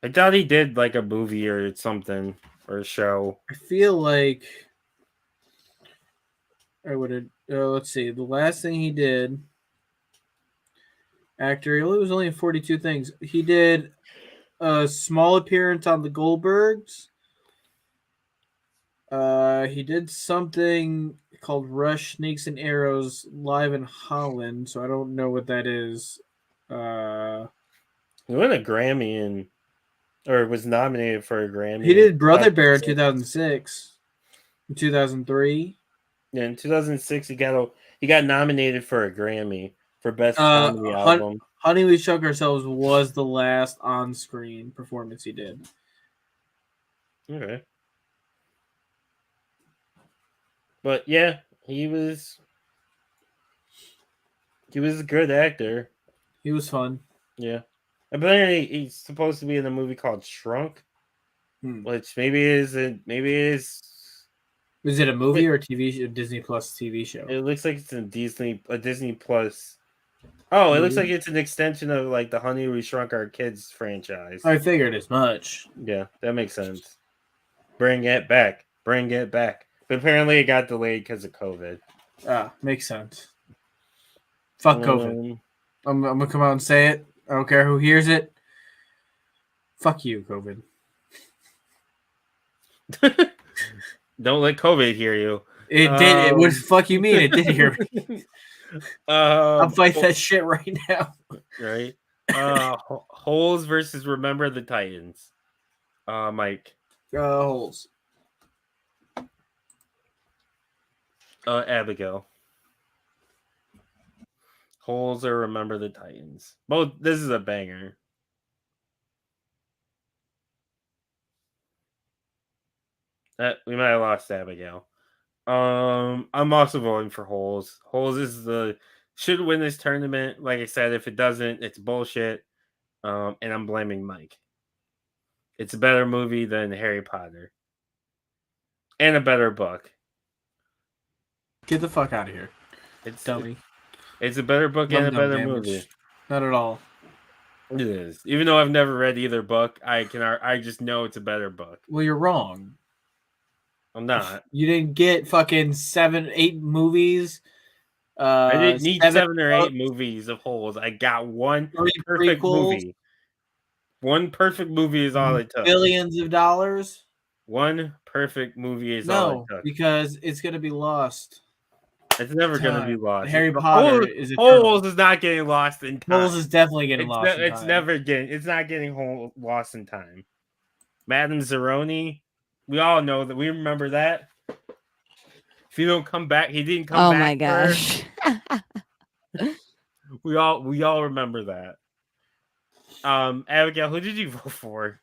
I thought he did like a movie or something or a show. I feel like I would have. Let's see. The last thing he did, actor. He was only in 42 things. He did a small appearance on the Goldbergs. He did something called Rush Snakes and Arrows live in Holland, so I don't know what that is. He won a Grammy or was nominated for a Grammy. He did Brother Bear in 2006. In 2003. Yeah, in 2006 he got nominated for a Grammy for Best Comedy Album. Honey, We Shrunk Ourselves was the last on-screen performance he did. Okay. But yeah, he was a good actor. He was fun. Yeah. Apparently he's supposed to be in a movie called Shrunk. Which maybe it is. Is it a movie or a TV show, Disney Plus TV show? It looks like it's a Disney Plus. Oh, it looks like it's an extension of like the Honey, We Shrunk Our Kids franchise. I figured as much. Yeah, that makes sense. Bring it back. But apparently it got delayed because of COVID. Makes sense. Fuck COVID. I'm gonna come out and say it. I don't care who hears it. Fuck you, COVID. Don't let COVID hear you. It did. What the fuck you mean? It did hear me. I'll fight that shit right now. Right. Holes versus Remember the Titans. Mike. Holes. Abigail. Holes or Remember the Titans. Both. This is a banger. We might have lost Abigail. I'm also voting for Holes. Holes should win this tournament. Like I said, if it doesn't, it's bullshit. And I'm blaming Mike. It's a better movie than Harry Potter. And a better book. Get the fuck out of here. It's Dummy. It's a better book and a better movie. Not at all. It is. Even though I've never read either book, I just know it's a better book. Well, you're wrong. I'm not. You didn't get fucking 7, 8 movies. I didn't need 7 or 8 books. movies of Holes. I got one 3 perfect prequels. movie. One perfect movie is all it took. Billions of dollars. One perfect movie is all it took. Because it's gonna be lost. It's never going to be lost. Harry Potter is Holes is not getting lost in time. Holes is definitely getting lost in time. It's not getting lost in time. Madame Zeroni, we all know that. We remember that. If you don't come back, he didn't come back. Oh my gosh. We all remember that. Abigail, who did you vote for?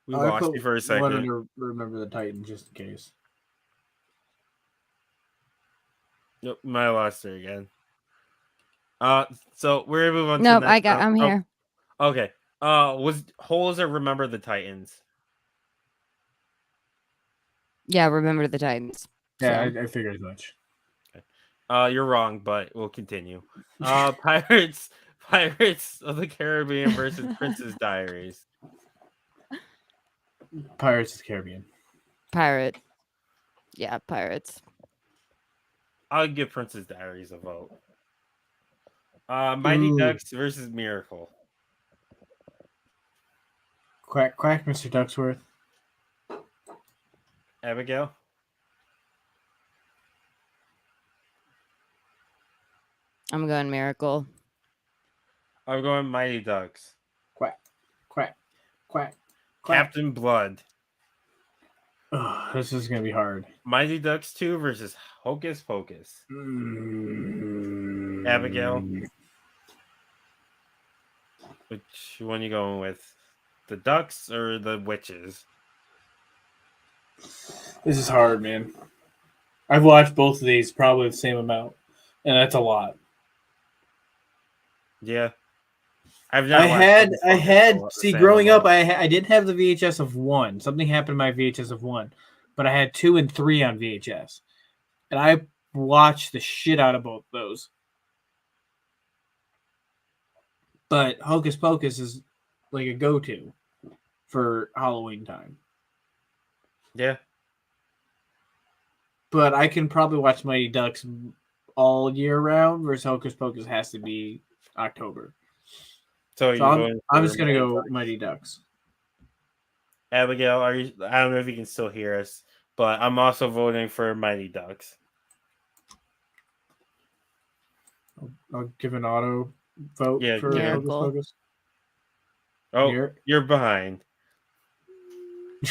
We lost you for a second. I wanted to remember the Titan just in case. Nope, I lost her again. So we're moving on. Nope, I'm here. Okay. Was Holes or Remember the Titans? Yeah, Remember the Titans. Yeah, So. I figured as much. Okay. You're wrong, but we'll continue. Pirates of the Caribbean versus Princess Diaries. Pirates of the Caribbean. Pirate. Yeah, Pirates. I'll give Princess Diaries a vote. Mighty Ducks versus Miracle. Quack, quack, Mr. Ducksworth. Abigail? I'm going Miracle. I'm going Mighty Ducks. Quack, quack, quack, quack. Captain Blood. Oh, this is going to be hard. Mighty Ducks 2 versus Hocus Pocus. Abigail? Which one are you going with? The ducks or the witches? This is hard, man. I've watched both of these probably the same amount, and that's a lot. Yeah. Growing up, I didn't have the VHS of 1. Something happened to my VHS of 1, but I had 2 and 3 on VHS, and I watched the shit out of both those. But Hocus Pocus is like a go-to for Halloween time. Yeah. But I can probably watch Mighty Ducks all year round versus Hocus Pocus has to be October. So I'm just going to go Mighty Ducks. Abigail, I don't know if you can still hear us, but I'm also voting for Mighty Ducks. I'll give an auto vote for Hocus Pocus. Oh, you're behind.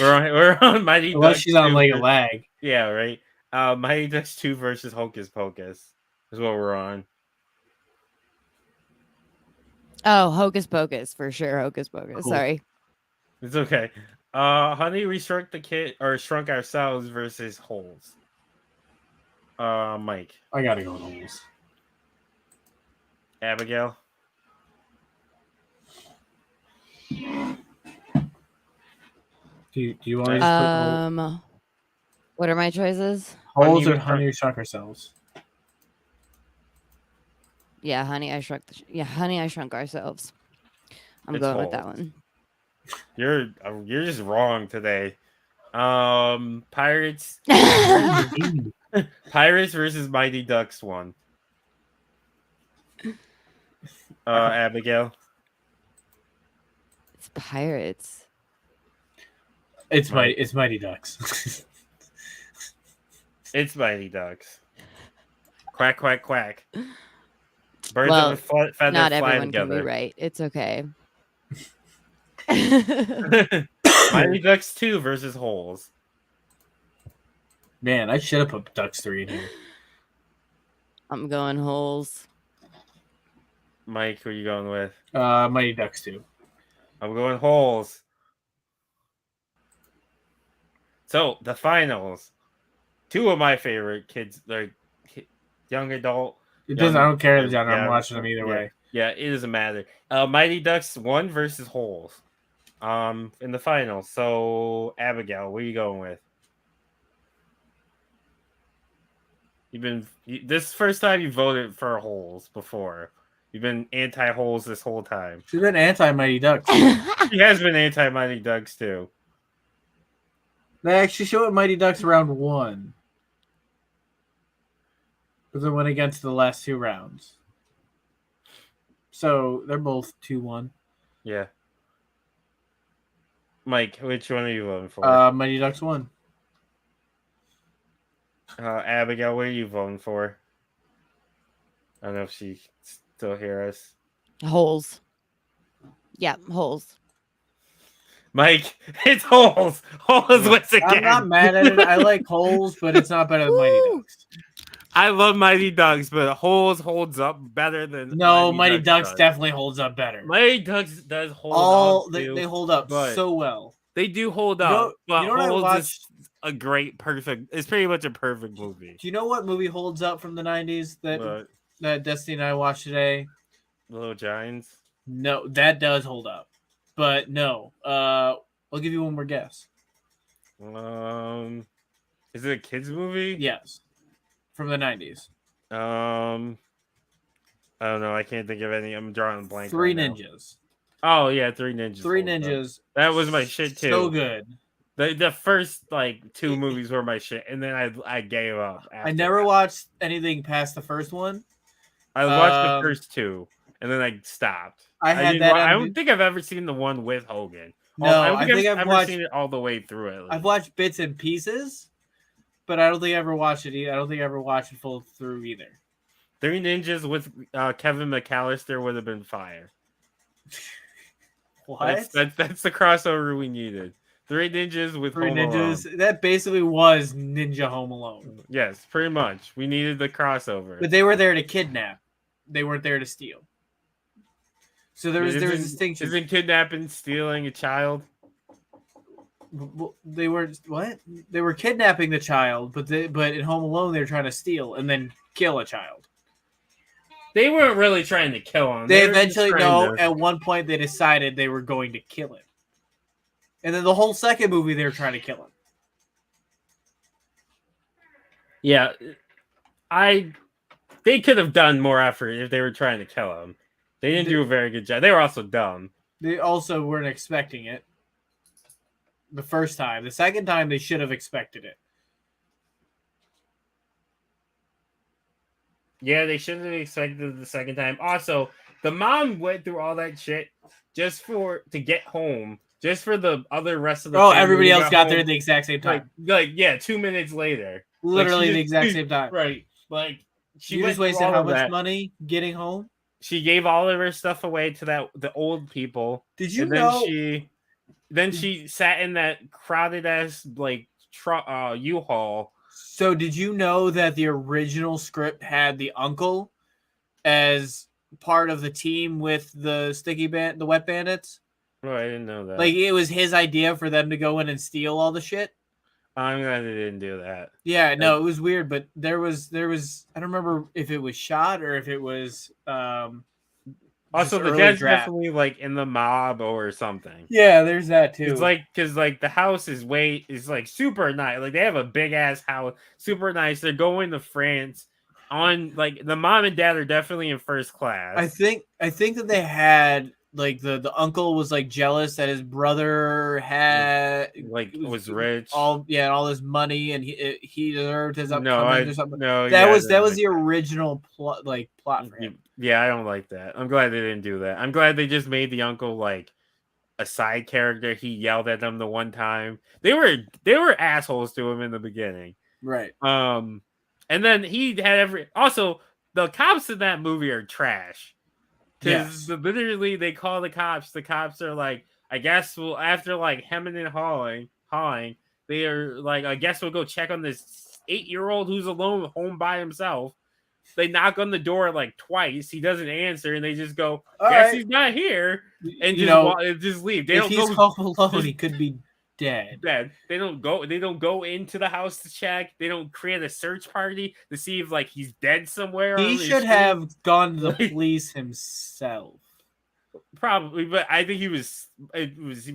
We're on Mighty Ducks. Unless she's on like a lag. Yeah, right. Mighty Ducks 2 versus Hocus Pocus is what we're on. Oh, Hocus Pocus for sure. Hocus Pocus. Cool. Sorry. It's okay. Honey, we Shrunk Ourselves versus Holes. Mike. I gotta go with Holes. Abigail. Do you want to just put what are my choices? Holes or Honey, We Shrunk Ourselves? Yeah, Honey, I Shrunk Ourselves. I'm going with that one. You're just wrong today. Pirates versus Mighty Ducks 1. Abigail. It's Pirates. It's Mighty Ducks. It's Mighty Ducks. Quack, quack, quack. Birds of a feather not fly everyone together. Can be right. It's okay. Mighty Ducks 2 versus Holes. Man, I should have put Ducks 3 in here. I'm going Holes. Mike, who are you going with? Mighty Ducks 2. I'm going Holes. So, the finals. two of my favorite kids, like young adult. It doesn't. I don't care the genre. Yeah, I'm watching them either way. Yeah, it doesn't matter. Mighty Ducks 1 versus Holes. In the final. So Abigail, what are you going with? This first time you voted for Holes before. You've been anti-Holes this whole time. She's been anti-Mighty Ducks. She has been anti-Mighty Ducks too. They actually showed Mighty Ducks round 1. Because it went against the last 2 rounds. So they're both 2-1. Yeah. Mike, which one are you voting for? Mighty Ducks 1. Abigail, what are you voting for? I don't know if she still hears us. Holes. Yeah, holes. Mike, it's Holes. Holes once again. I'm not mad at it. I like Holes, but it's not better than Mighty Ducks. I love Mighty Ducks, but Holes holds up better than Mighty Ducks definitely holds up better. Mighty Ducks does hold up. They hold up so well. They do hold up. But you know what Holes I watched? is a great, perfect. It's pretty much a perfect movie. Do you know what movie holds up from the 90s that Destiny and I watched today? Little Giants? No, that does hold up. But no. I'll give you one more guess. Is it a kids movie? Yes. From the 90s. I don't know. I can't think of any. I'm drawing a blank. Three right Ninjas. Now. Oh yeah, Three Ninjas. Three Ninjas. That was my shit too. So good. The first like 2 movies were my shit, and then I gave up. I never watched anything past the first one. I watched the first 2, and then I stopped. I don't think I've ever seen the one with Hogan. No, I think I've ever seen it all the way through it. I've watched bits and pieces, but I don't think I ever watched it. I don't think I ever watched it full through either. Three Ninjas with Kevin McAllister would have been fire. What? That's the crossover we needed. Three Ninjas with Three Home Ninjas. Alone. That basically was Ninja Home Alone. Yes, pretty much. We needed the crossover. But they were there to kidnap. They weren't there to steal. So there was a distinction. Isn't kidnapping stealing a child? They were what? They were kidnapping the child, but in Home Alone they were trying to steal and then kill a child. They weren't really trying to kill him. They eventually at one point they decided they were going to kill him. And then the whole second movie they were trying to kill him. Yeah. They could have done more effort if they were trying to kill him. They didn't do a very good job. They were also dumb. They also weren't expecting it the first time. The second time, they should have expected it. Yeah, they should have expected it the second time. Also, the mom went through all that shit just to get home, just for the other rest of the family. Everybody else got there at the exact same time. Like 2 minutes later. Literally the exact same time. Right. Like, she just wasted how much money getting home? She gave all of her stuff away to the old people. Did you know? Then she sat in that crowded ass like U-Haul. So did you know that the original script had the uncle as part of the team with the the Wet Bandits? Oh, I didn't know that. Like it was his idea for them to go in and steal all the shit. I'm glad they didn't do that. Yeah, no, it was weird, but there was I don't remember if it was shot or if it was also the dad's definitely like in the mob or something. Yeah, there's that too. It's like because like the house is like super nice. Like they have a big ass house, super nice. They're going to France on like the mom and dad are definitely in first class. I think that they had like the uncle was like jealous that his brother was rich, all this money, and he deserved his upcoming or something. No, that was the original plot for him. Yeah, I don't like that. I'm glad they didn't do that. I'm glad they just made the uncle like a side character. He yelled at them the one time. They were assholes to him in the beginning, right? And then he had also the cops in that movie are trash. Because literally they call the cops. The cops are like, I guess after like hemming and hawing, they are like, I guess we'll go check on this 8-year-old who's alone home by himself. They knock on the door like twice. He doesn't answer, and they just go, "Guess he's not here," and just leave. They if don't he's go home alone, he could be dead. They don't go into the house to check. They don't create a search party to see if like he's dead somewhere. He should have gone to the police himself. Probably, but I think he was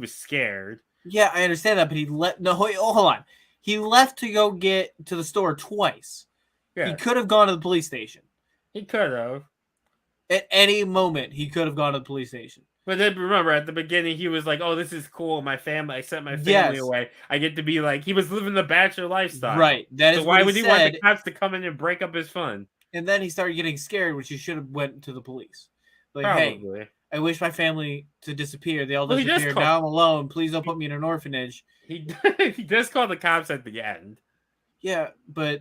scared. Yeah, I understand that, but he left. No, hold on. He left to go get to the store twice. Yeah. He could have gone to the police station. He could have. At any moment, he could have gone to the police station. But then remember, at the beginning, he was like, "Oh, this is cool. My family. I sent my family away. I get to be like." He was living the bachelor lifestyle. Right. That is why what would he he want said. the cops to come in and break up his fun? And then he started getting scared, which he should have went to the police. Like, Probably. hey, I wish my family to disappear. They all Well, he does disappeared. Now I'm alone. Please don't put me in an orphanage. He does call the cops at the end. Yeah, but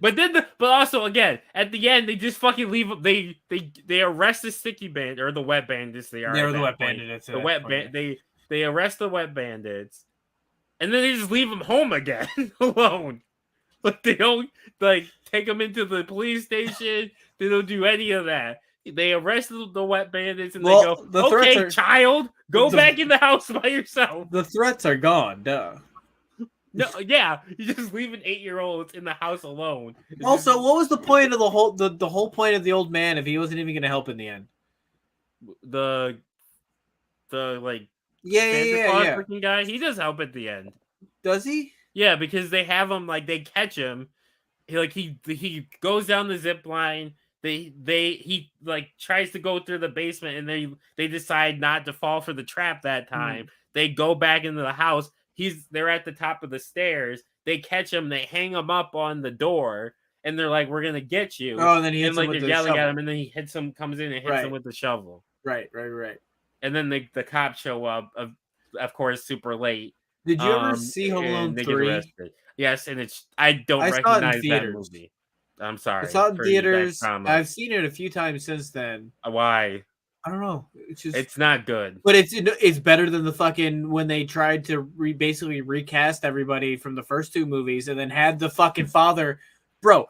also again at the end they just fucking leave. They arrest the sticky band or the wet bandits. They're the wet bandits. The wet they arrest the wet bandits, and then they just leave them home again alone. Like they don't like take them into the police station. They don't do any of that. They arrest the wet bandits and they go, "Okay, child, go back in the house by yourself." The threats are gone. Duh. No, yeah, you just leaving 8-year-olds in the house alone. Also, what was the point of the whole point of the old man if he wasn't even going to help in the end? The like yeah. freaking guy, he does help at the end. Does he? Yeah, because they have him like they catch him. He goes down the zip line. He like tries to go through the basement and they decide not to fall for the trap that time. They go back into the house. They're at the top of the stairs. They catch him. They hang him up on the door, and they're like, "We're gonna get you." Oh, and then he hits him with they're the yelling shovel. at him, and then he comes in and hits him with the shovel. Right. And then the cops show up, of course, super late. Did you ever see Home Alone 3? Yes, and I don't recognize that movie. I'm sorry. I saw it in theaters. I've seen it a few times since then. Why? I don't know. It's not good. But it's better than the fucking when they tried to basically recast everybody from the first two movies and then had the fucking father. Bro,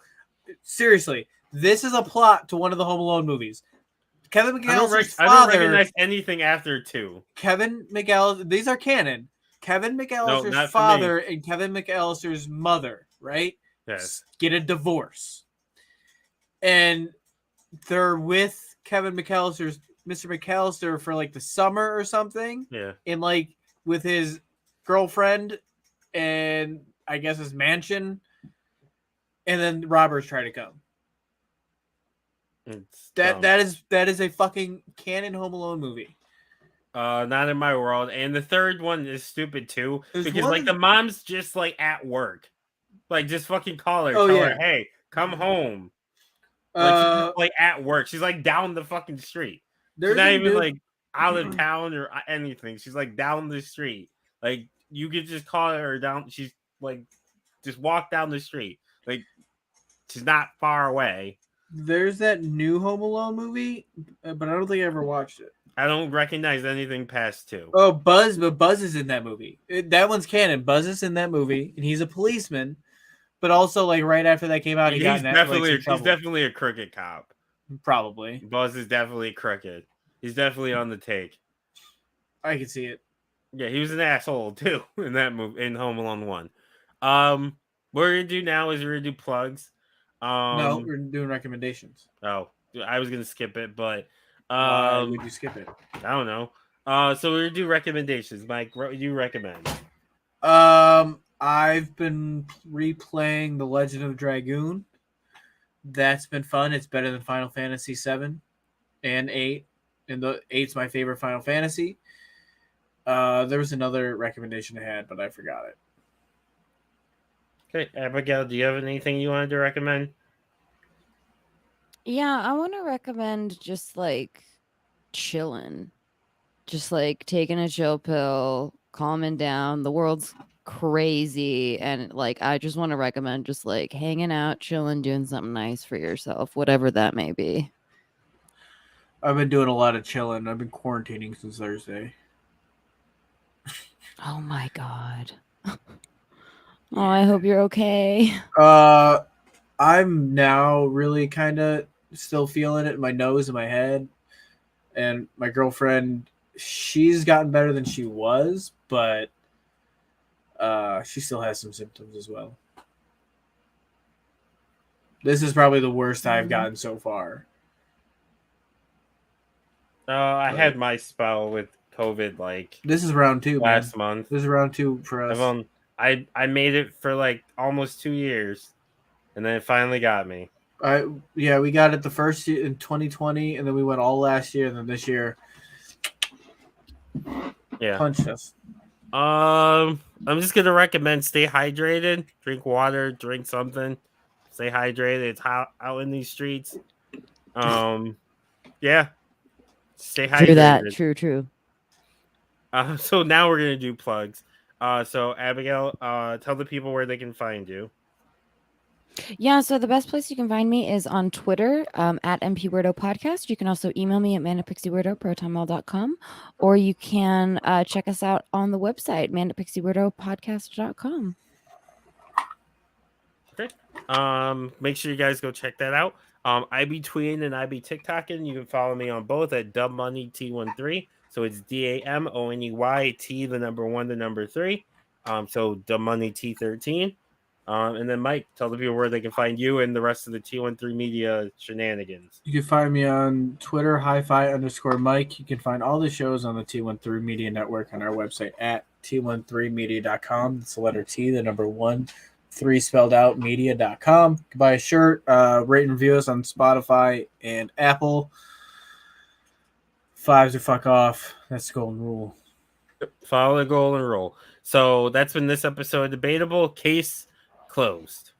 seriously, this is a plot to one of the Home Alone movies. Kevin McAllister's father. I don't recognize anything after 2. Kevin McAllister. These are canon. Kevin McAllister's father and Kevin McAllister's mother, right? Yes. Get a divorce. And they're with Kevin McAllister's Mr. McAllister for like the summer or something. Yeah. And like with his girlfriend and I guess his mansion. And then robbers try to come. That is a fucking canon Home Alone movie. Not in my world. And the third one is stupid too. Because like the mom's just like at work. Like just fucking call her. Tell her, hey, come home. Like at work. She's like down the fucking street. She's not even like out of town or anything. She's like down the street. Like you could just call her down. She's like just walk down the street. Like she's not far away. There's that new Home Alone movie, but I don't think I ever watched it. I don't recognize anything past 2. Oh, Buzz, but Buzz is in that movie. That one's canon. Buzz is in that movie, and he's a policeman. But also, like right after that came out, he's definitely a crooked cop. Probably. Buzz is definitely crooked. He's definitely on the take. I can see it. Yeah, he was an asshole too in that movie in Home Alone 1. What we're gonna do now is we're gonna do plugs. No, we're doing recommendations. Oh, I was gonna skip it, but why would you skip it? I don't know. So we're gonna do recommendations. Mike, what would you recommend? I've been replaying The Legend of Dragoon. That's been fun. It's better than Final Fantasy 7 and 8. And the 8's my favorite Final Fantasy. There was another recommendation I had, but I forgot it. Okay, Abigail, do you have anything you wanted to recommend? Yeah, I want to recommend just like chilling. Just like taking a chill pill, calming down. The world's crazy, and like I just want to recommend just like hanging out, chilling, doing something nice for yourself, whatever that may be. I've been doing a lot of chilling. I've been quarantining since Thursday. Oh my god. Oh, I hope you're okay. I'm now really kind of still feeling it in my nose and my head. And my girlfriend, she's gotten better than she was, but she still has some symptoms as well. This is probably the worst I've gotten so far. I had my spell with COVID like This is round 2, last man. month. This is round 2 for us. I made it for like almost 2 years, and then it finally got me. We got it the first year in 2020, and then we went all last year, and then this year, punched us. I'm just gonna recommend stay hydrated, drink water, drink something, stay hydrated. It's hot out in these streets. Yeah, stay hydrated. True that. True. So now we're gonna do plugs. So Abigail, tell the people where they can find you. Yeah, so the best place you can find me is on Twitter at MP Weirdo Podcast. You can also email me at manicpixieweirdo@protonmail.com, or you can check us out on the website, manicpixieweirdo.podcast.com. Okay. Make sure you guys go check that out. I be tweeting and I be TikToking. You can follow me on both at DubMoneyT13. So it's DAMONEYT, the number 1, the number 3. So DubMoneyT13. And then Mike, tell the people where they can find you and the rest of the T13 Media shenanigans. You can find me on Twitter, hi-fi_Mike. You can find all the shows on the T13 Media Network on our website at T13media.com. It's the letter T, the number 1, 3 spelled out, media.com. You can buy a shirt, rate and review us on Spotify and Apple. 5s or fuck off. That's the golden rule. Follow the golden rule. So that's been this episode of Debatable. Case closed.